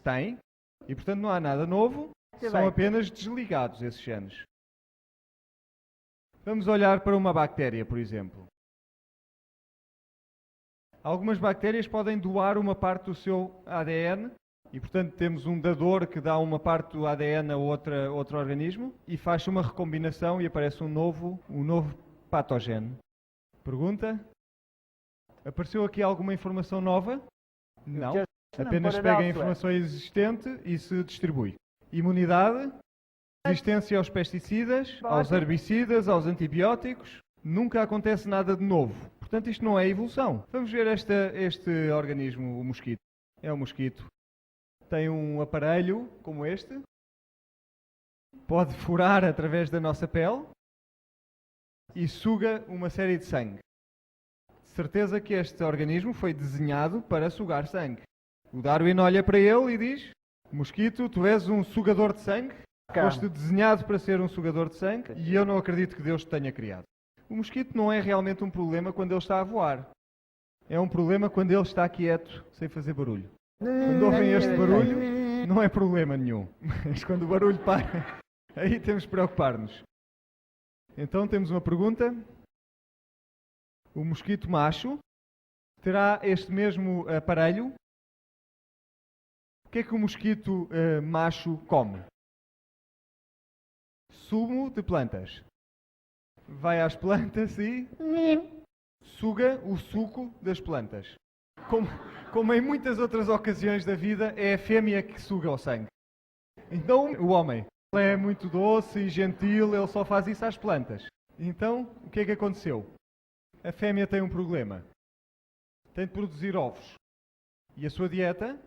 Tem. E portanto não há nada novo, são apenas desligados esses genes. Vamos olhar para uma bactéria, por exemplo. Algumas bactérias podem doar uma parte do seu ADN e, portanto, temos um dador que dá uma parte do ADN a outro organismo e faz uma recombinação e aparece um novo patógeno. Pergunta? Apareceu aqui alguma informação nova? Não. Just Apenas put it pega a elsewhere. informação existente e se distribui. Imunidade, resistência aos pesticidas, aos herbicidas, aos antibióticos. Nunca acontece nada de novo. Portanto, isto não é evolução. Vamos ver este organismo, o mosquito. É um mosquito. Tem um aparelho como este. Pode furar através da nossa pele e suga uma série de sangue. Certeza que este organismo foi desenhado para sugar sangue. O Darwin olha para ele e diz: mosquito, tu és um sugador de sangue, foste desenhado para ser um sugador de sangue e eu não acredito que Deus te tenha criado. O mosquito não é realmente um problema quando ele está a voar. É um problema quando ele está quieto, sem fazer barulho. Quando ouvem este barulho, não é problema nenhum. Mas quando o barulho para, aí temos que preocupar-nos. Então temos uma pergunta. O mosquito macho terá este mesmo aparelho? O que é que o mosquito macho come? Sumo de plantas. Vai às plantas e suga o suco das plantas. Como em muitas outras ocasiões da vida, é a fêmea que suga o sangue. Então, o homem, ele é muito doce e gentil, ele só faz isso às plantas. Então, o que é que aconteceu? A fêmea tem um problema. Tem de produzir ovos. E a sua dieta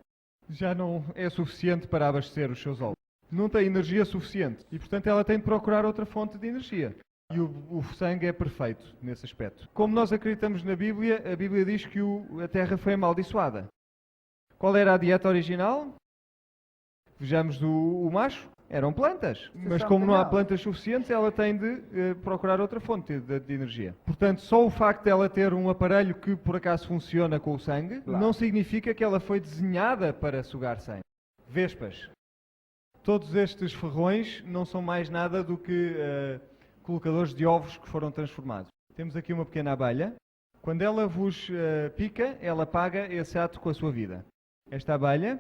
já não é suficiente para abastecer os seus ovos. Não tem energia suficiente. E, portanto, ela tem de procurar outra fonte de energia. E o sangue é perfeito nesse aspecto. Como nós acreditamos na Bíblia, a Bíblia diz que a terra foi amaldiçoada. Qual era a dieta original? Vejamos o macho. Eram plantas. Mas como não há plantas suficientes, ela tem de procurar outra fonte de energia. Portanto, só o facto de ela ter um aparelho que por acaso funciona com o sangue, não significa que ela foi desenhada para sugar sangue. Vespas. Todos estes ferrões não são mais nada do que colocadores de ovos que foram transformados. Temos aqui uma pequena abelha. Quando ela vos pica, ela paga esse ato com a sua vida. Esta abelha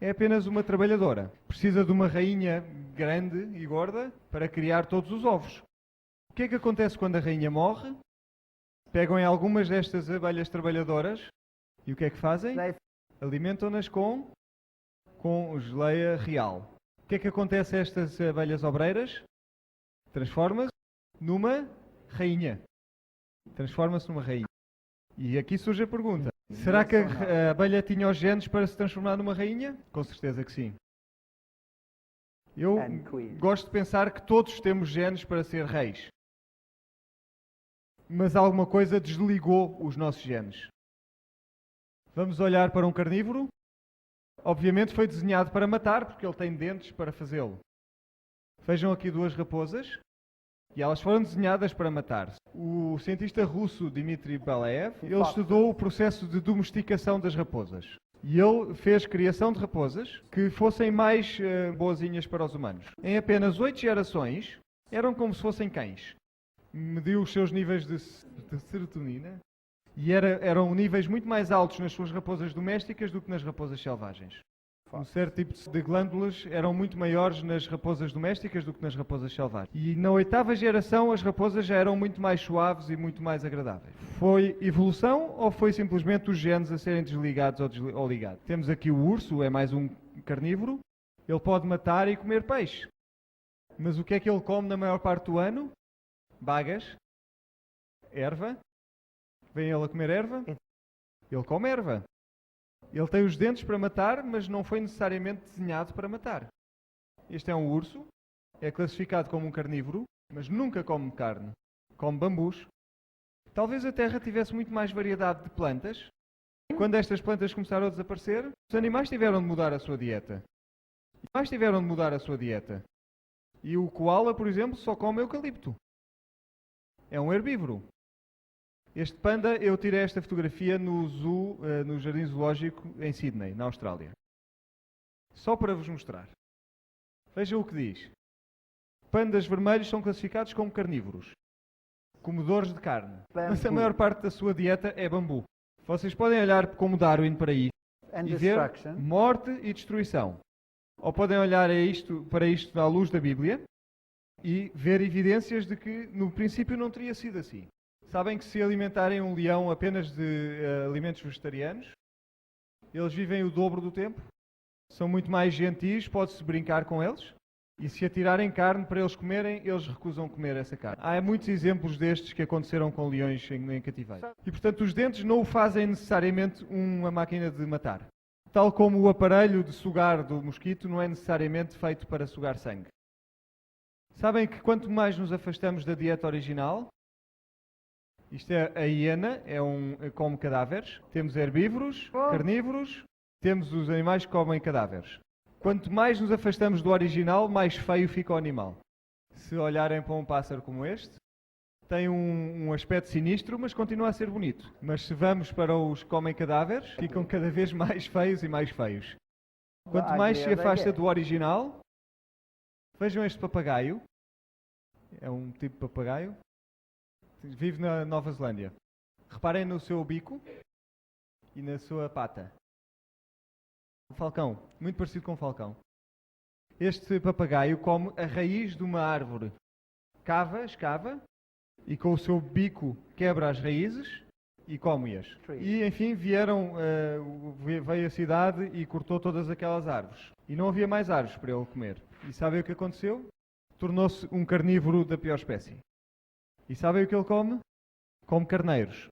é apenas uma trabalhadora. Precisa de uma rainha grande e gorda para criar todos os ovos. O que é que acontece quando a rainha morre? Pegam em algumas destas abelhas trabalhadoras e o que é que fazem? Alimentam-nas com geleia real. O que é que acontece a estas abelhas obreiras? Transforma-se numa rainha. Transforma-se numa rainha. E aqui surge a pergunta. Será que a abelha tinha os genes para se transformar numa rainha? Com certeza que sim. Eu gosto de pensar que todos temos genes para ser reis. Mas alguma coisa desligou os nossos genes. Vamos olhar para um carnívoro. Obviamente foi desenhado para matar, porque ele tem dentes para fazê-lo. Vejam aqui duas raposas. E elas foram desenhadas para matar. O cientista russo Dmitry Belaev, ele estudou o processo de domesticação das raposas. E ele fez criação de raposas que fossem mais boazinhas para os humanos. Em apenas 8 gerações, eram como se fossem cães. Mediu os seus níveis de serotonina e eram níveis muito mais altos nas suas raposas domésticas do que nas raposas selvagens. Um certo tipo de glândulas eram muito maiores nas raposas domésticas do que nas raposas selvagens. E na 8ª geração as raposas já eram muito mais suaves e muito mais agradáveis. Foi evolução ou foi simplesmente os genes a serem desligados ou ligados? Temos aqui o urso, é mais um carnívoro. Ele pode matar e comer peixe. Mas o que é que ele come na maior parte do ano? Bagas, erva. Vem ele a comer erva? Ele come erva. Ele tem os dentes para matar, mas não foi necessariamente desenhado para matar. Este é um urso, é classificado como um carnívoro, mas nunca come carne. Come bambus. Talvez a Terra tivesse muito mais variedade de plantas. Quando estas plantas começaram a desaparecer, os animais tiveram de mudar a sua dieta. E o koala, por exemplo, só come eucalipto. É um herbívoro. Este panda, eu tirei esta fotografia no zoo, no Jardim Zoológico em Sydney, na Austrália. Só para vos mostrar. Vejam o que diz. Pandas vermelhos são classificados como carnívoros, comedores de carne. Mas a maior parte da sua dieta é bambu. Vocês podem olhar como Darwin para isto And e ver destruction. morte e destruição. Ou podem olhar para isto à luz da Bíblia e ver evidências de que no princípio não teria sido assim. Sabem que se alimentarem um leão apenas de alimentos vegetarianos, eles vivem o dobro do tempo, são muito mais gentis, pode-se brincar com eles, e se atirarem carne para eles comerem, eles recusam comer essa carne. Há muitos exemplos destes que aconteceram com leões em cativeiro. E portanto os dentes não o fazem necessariamente uma máquina de matar. Tal como o aparelho de sugar do mosquito não é necessariamente feito para sugar sangue. Sabem que quanto mais nos afastamos da dieta original, isto é a hiena, come cadáveres. Temos herbívoros, carnívoros, temos os animais que comem cadáveres. Quanto mais nos afastamos do original, mais feio fica o animal. Se olharem para um pássaro como este, tem um aspecto sinistro, mas continua a ser bonito. Mas se vamos para os que comem cadáveres, ficam cada vez mais feios e mais feios. Quanto mais se afasta do original, vejam este papagaio. É um tipo de papagaio. Vive na Nova Zelândia. Reparem no seu bico e na sua pata. Um falcão, muito parecido com um falcão. Este papagaio come a raiz de uma árvore. Escava, e com o seu bico quebra as raízes e come-as. E, enfim, veio a cidade e cortou todas aquelas árvores. E não havia mais árvores para ele comer. E sabem o que aconteceu? Tornou-se um carnívoro da pior espécie. E sabem o que ele come? Come carneiros.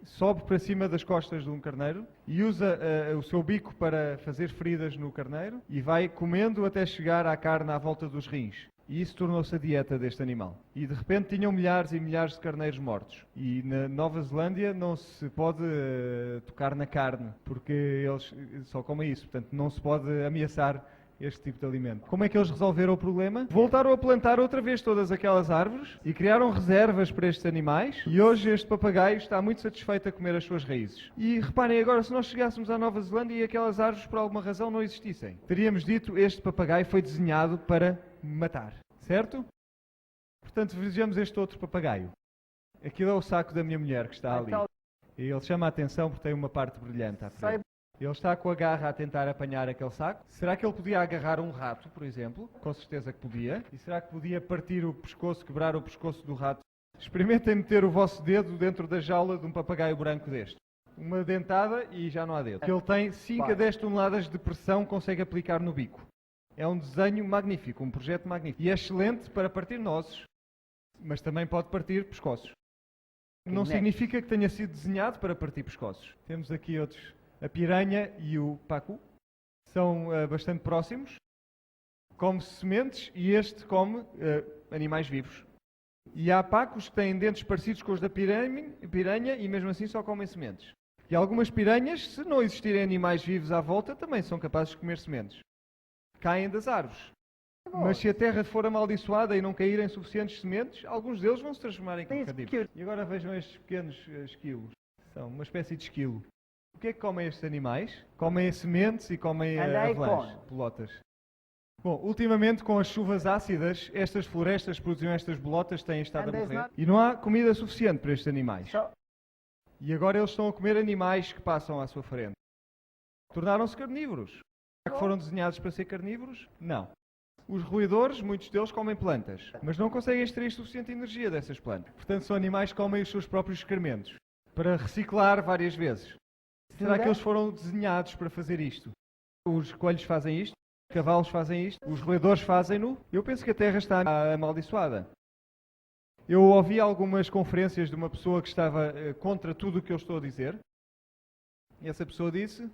Sobe para cima das costas de um carneiro e usa o seu bico para fazer feridas no carneiro e vai comendo até chegar à carne à volta dos rins. E isso tornou-se a dieta deste animal. E de repente tinham milhares e milhares de carneiros mortos. E na Nova Zelândia não se pode tocar na carne, porque eles só comem isso. Portanto, não se pode ameaçar este tipo de alimento. Como é que eles resolveram o problema? Voltaram a plantar outra vez todas aquelas árvores e criaram reservas para estes animais. E hoje este papagaio está muito satisfeito a comer as suas raízes. E reparem agora, se nós chegássemos à Nova Zelândia e aquelas árvores por alguma razão não existissem, teríamos dito este papagaio foi desenhado para matar. Certo? Portanto, vejamos este outro papagaio. Aquilo é o saco da minha mulher que está ali. E ele chama a atenção porque tem uma parte brilhante à frente. Ele está com a garra a tentar apanhar aquele saco. Será que ele podia agarrar um rato, por exemplo? Com certeza que podia. E será que podia partir o pescoço, quebrar o pescoço do rato? Experimentem meter o vosso dedo dentro da jaula de um papagaio branco deste. Uma dentada e já não há dedo. Ele tem 5 a 10 toneladas de pressão que consegue aplicar no bico. É um desenho magnífico, um projeto magnífico. E é excelente para partir nozes, mas também pode partir pescoços. Não significa que tenha sido desenhado para partir pescoços. Temos aqui outros. A piranha e o pacu são bastante próximos. Come sementes e este come animais vivos. E há pacos que têm dentes parecidos com os da piranha e mesmo assim só comem sementes. E algumas piranhas, se não existirem animais vivos à volta, também são capazes de comer sementes. Caem das árvores. Mas se a terra for amaldiçoada e não caírem suficientes sementes, alguns deles vão se transformar em carnívoros. E agora vejam estes pequenos esquilos. São uma espécie de esquilo. O que é que comem estes animais? Comem sementes e comem avelãs, bolotas. Bom, ultimamente com as chuvas ácidas, estas florestas que produziam estas bolotas têm estado a morrer. E não há comida suficiente para estes animais. E agora eles estão a comer animais que passam à sua frente. Tornaram-se carnívoros. Será que foram desenhados para ser carnívoros? Não. Os roedores, muitos deles comem plantas, mas não conseguem extrair suficiente energia dessas plantas. Portanto, são animais que comem os seus próprios excrementos para reciclar várias vezes. Será que eles foram desenhados para fazer isto? Os coelhos fazem isto, os cavalos fazem isto, os roedores fazem-no. Eu penso que a Terra está amaldiçoada. Eu ouvi algumas conferências de uma pessoa que estava contra tudo o que eu estou a dizer. E essa pessoa disse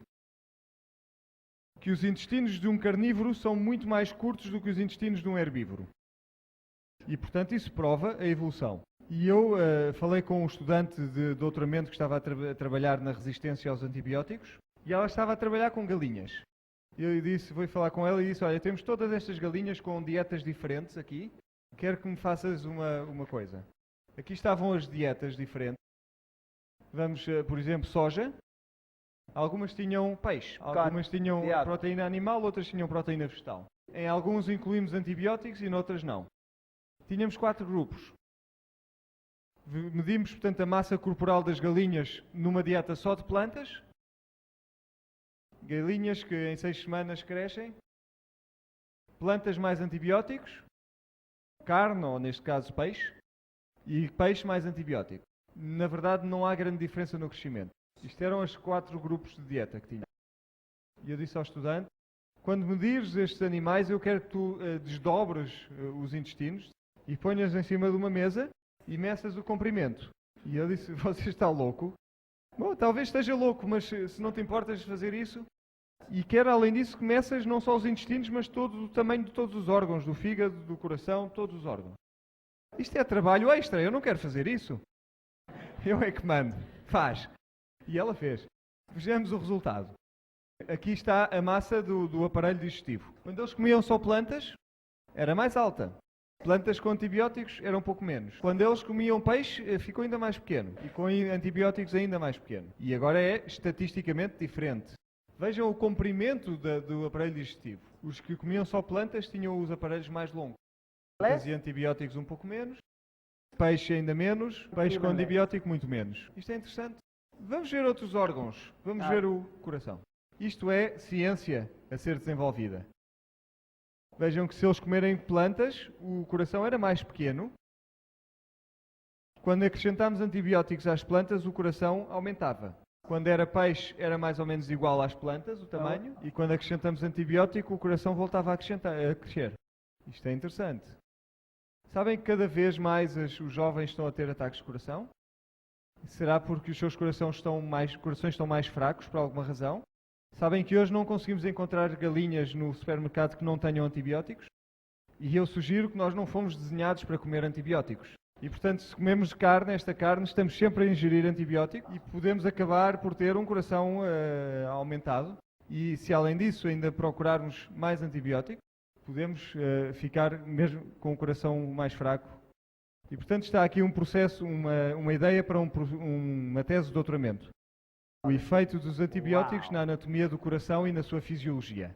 que os intestinos de um carnívoro são muito mais curtos do que os intestinos de um herbívoro. E, portanto, isso prova a evolução. E eu falei com um estudante de doutoramento que estava a trabalhar na resistência aos antibióticos e ela estava a trabalhar com galinhas. Eu fui falar com ela e disse, olha, temos todas estas galinhas com dietas diferentes aqui, quero que me faças uma coisa. Aqui estavam as dietas diferentes. Vamos, por exemplo, soja. Algumas tinham peixe, algumas tinham Yeah. proteína animal, outras tinham proteína vegetal. Em alguns incluímos antibióticos e noutras não. Tínhamos 4 grupos. Medimos, portanto, a massa corporal das galinhas numa dieta só de plantas. Galinhas que em 6 semanas crescem. Plantas mais antibióticos. Carne, ou neste caso peixe. E peixe mais antibiótico. Na verdade, não há grande diferença no crescimento. Isto eram os 4 grupos de dieta que tinha. E eu disse ao estudante, quando medires estes animais, eu quero que tu desdobres os intestinos e ponhas em cima de uma mesa e meças o comprimento. E ele disse, você está louco? Bom, talvez esteja louco, mas se não te importas de fazer isso, e quero além disso que meças não só os intestinos, mas todo o tamanho de todos os órgãos, do fígado, do coração, todos os órgãos. Isto é trabalho extra, eu não quero fazer isso. Eu é que mando. Faz. E ela fez. Vejamos o resultado. Aqui está a massa do aparelho digestivo. Quando eles comiam só plantas, era mais alta. Plantas com antibióticos era um pouco menos. Quando eles comiam peixe, ficou ainda mais pequeno. E com antibióticos ainda mais pequeno. E agora é estatisticamente diferente. Vejam o comprimento do aparelho digestivo. Os que comiam só plantas tinham os aparelhos mais longos. Fazia antibióticos um pouco menos. Peixe ainda menos. Peixe com antibiótico muito menos. Isto é interessante. Vamos ver outros órgãos. Vamos ver o coração. Isto é ciência a ser desenvolvida. Vejam que se eles comerem plantas, o coração era mais pequeno. Quando acrescentámos antibióticos às plantas, o coração aumentava. Quando era peixe, era mais ou menos igual às plantas, o tamanho. E quando acrescentamos antibiótico, o coração voltava a crescer. Isto é interessante. Sabem que cada vez mais os jovens estão a ter ataques de coração? Será porque os seus corações estão mais fracos, por alguma razão? Sabem que hoje não conseguimos encontrar galinhas no supermercado que não tenham antibióticos? E eu sugiro que nós não fomos desenhados para comer antibióticos. E, portanto, se comemos carne, esta carne, estamos sempre a ingerir antibiótico e podemos acabar por ter um coração aumentado. E se, além disso, ainda procurarmos mais antibiótico, podemos ficar mesmo com o coração mais fraco. E, portanto, está aqui um processo, uma ideia para uma tese de doutoramento. O efeito dos antibióticos na anatomia do coração e na sua fisiologia.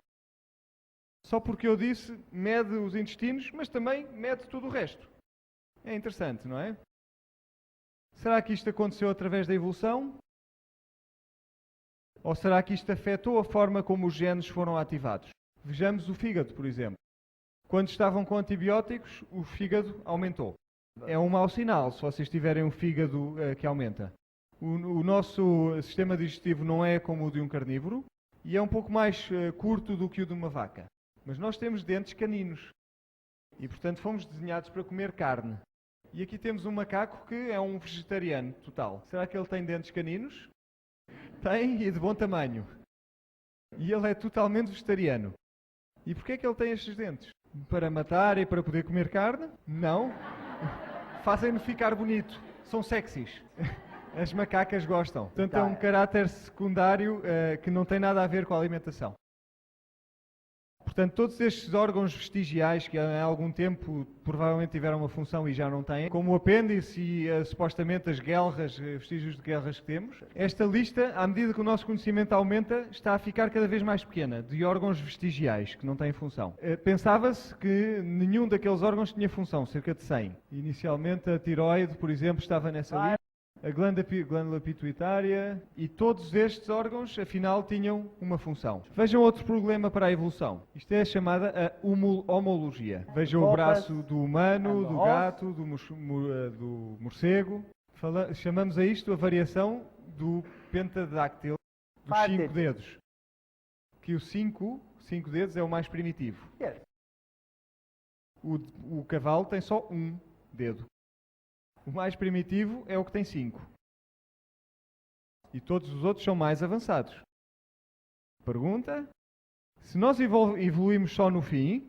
Só porque eu disse, mede os intestinos, mas também mede tudo o resto. É interessante, não é? Será que isto aconteceu através da evolução? Ou será que isto afetou a forma como os genes foram ativados? Vejamos o fígado, por exemplo. Quando estavam com antibióticos, o fígado aumentou. É um mau sinal se vocês tiverem um fígado que aumenta. O nosso sistema digestivo não é como o de um carnívoro e é um pouco mais curto do que o de uma vaca. Mas nós temos dentes caninos e, portanto, fomos desenhados para comer carne. E aqui temos um macaco que é um vegetariano total. Será que ele tem dentes caninos? Tem, e de bom tamanho. E ele é totalmente vegetariano. E porquê é que ele tem estes dentes? Para matar e para poder comer carne? Não. Fazem-no ficar bonito. São sexys. As macacas gostam. Portanto, é um caráter secundário que não tem nada a ver com a alimentação. Portanto, todos estes órgãos vestigiais que há algum tempo provavelmente tiveram uma função e já não têm, como o apêndice e supostamente as guelras, vestígios de guelras que temos, esta lista, à medida que o nosso conhecimento aumenta, está a ficar cada vez mais pequena, de órgãos vestigiais que não têm função. Pensava-se que nenhum daqueles órgãos tinha função, cerca de 100. Inicialmente a tiroide, por exemplo, estava nessa lista. A glândula pituitária e todos estes órgãos, afinal, tinham uma função. Vejam outro problema para a evolução. Isto é chamada a homologia. Vejam o braço do humano, do gato, do morcego. Chamamos a isto a variação do pentadáctilo, dos 5 dedos. Que os 5 dedos é o mais primitivo. O cavalo tem só um dedo. O mais primitivo é o que tem 5. E todos os outros são mais avançados. Pergunta? Se nós evoluímos só no fim,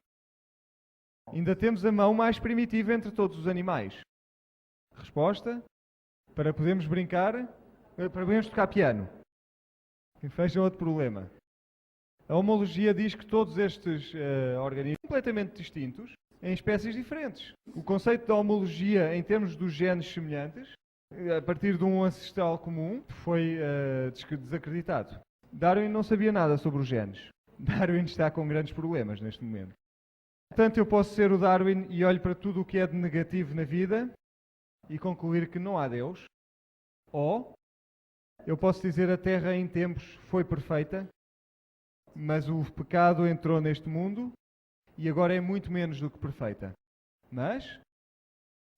ainda temos a mão mais primitiva entre todos os animais. Resposta? Para podermos brincar, para podermos tocar piano. E fecha outro problema. A homologia diz que todos estes organismos completamente distintos em espécies diferentes. O conceito da homologia em termos dos genes semelhantes, a partir de um ancestral comum, foi desacreditado. Darwin não sabia nada sobre os genes. Darwin está com grandes problemas neste momento. Portanto, eu posso ser o Darwin e olho para tudo o que é de negativo na vida e concluir que não há Deus. Ou eu posso dizer a Terra em tempos foi perfeita, mas o pecado entrou neste mundo e agora é muito menos do que perfeita. Mas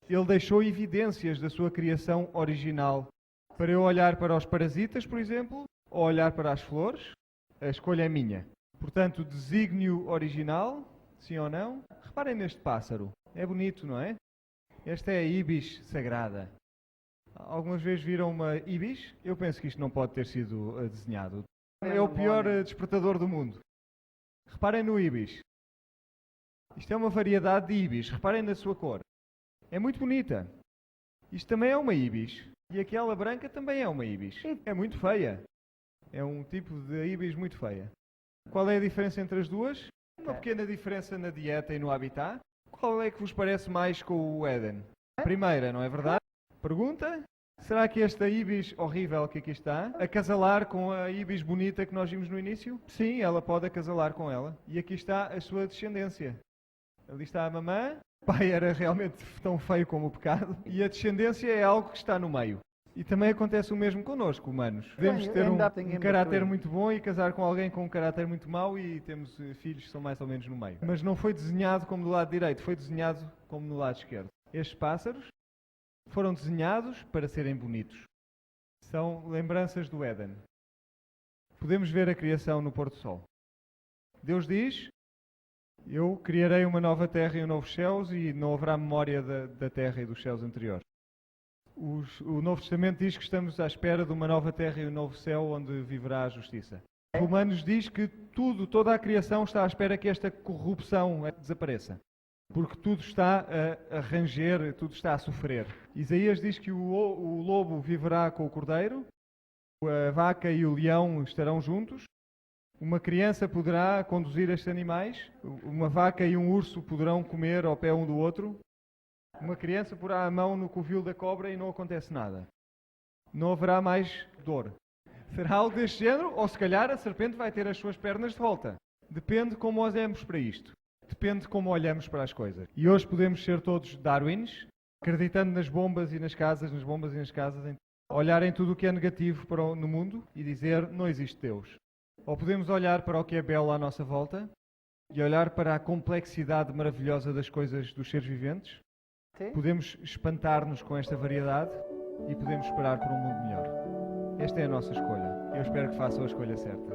ele deixou evidências da sua criação original. Para eu olhar para os parasitas, por exemplo, ou olhar para as flores, a escolha é minha. Portanto, o desígnio original, sim ou não? Reparem neste pássaro. É bonito, não é? Esta é a ibis sagrada. Algumas vezes viram uma ibis? Eu penso que isto não pode ter sido desenhado. É o pior despertador do mundo. Reparem no ibis. Isto é uma variedade de ibis. Reparem na sua cor. É muito bonita. Isto também é uma ibis. E aquela branca também é uma ibis. É muito feia. É um tipo de ibis muito feia. Qual é a diferença entre as duas? Uma pequena diferença na dieta e no habitat. Qual é que vos parece mais com o Éden? A primeira, não é verdade? Pergunta? Será que esta ibis horrível que aqui está, acasalar com a ibis bonita que nós vimos no início? Sim, ela pode acasalar com ela. E aqui está a sua descendência. Ali está a mamã. O pai era realmente tão feio como o pecado. E a descendência é algo que está no meio. E também acontece o mesmo connosco, humanos. Podemos ter um caráter muito bom e casar com alguém com um caráter muito mau e temos filhos que são mais ou menos no meio. Mas não foi desenhado como do lado direito, foi desenhado como no lado esquerdo. Estes pássaros foram desenhados para serem bonitos. São lembranças do Éden. Podemos ver a criação no pôr do sol. Deus diz: eu criarei uma nova terra e um novo céus e não haverá memória da terra e dos céus anteriores. O Novo Testamento diz que estamos à espera de uma nova terra e um novo céu onde viverá a justiça. Romanos diz que toda a criação está à espera que esta corrupção desapareça. Porque tudo está a ranger, tudo está a sofrer. Isaías diz que o lobo viverá com o cordeiro, a vaca e o leão estarão juntos, uma criança poderá conduzir estes animais, uma vaca e um urso poderão comer ao pé um do outro, uma criança porá a mão no covil da cobra e não acontece nada. Não haverá mais dor. Será algo deste género? Ou se calhar a serpente vai ter as suas pernas de volta. Depende como olhamos para isto. Depende de como olhamos para as coisas. E hoje podemos ser todos Darwins, acreditando nas bombas e nas casas, olhar em tudo o que é negativo no mundo e dizer não existe Deus. Ou podemos olhar para o que é belo à nossa volta e olhar para a complexidade maravilhosa das coisas dos seres viventes. Podemos espantar-nos com esta variedade e podemos esperar por um mundo melhor. Esta é a nossa escolha. Eu espero que façam a escolha certa.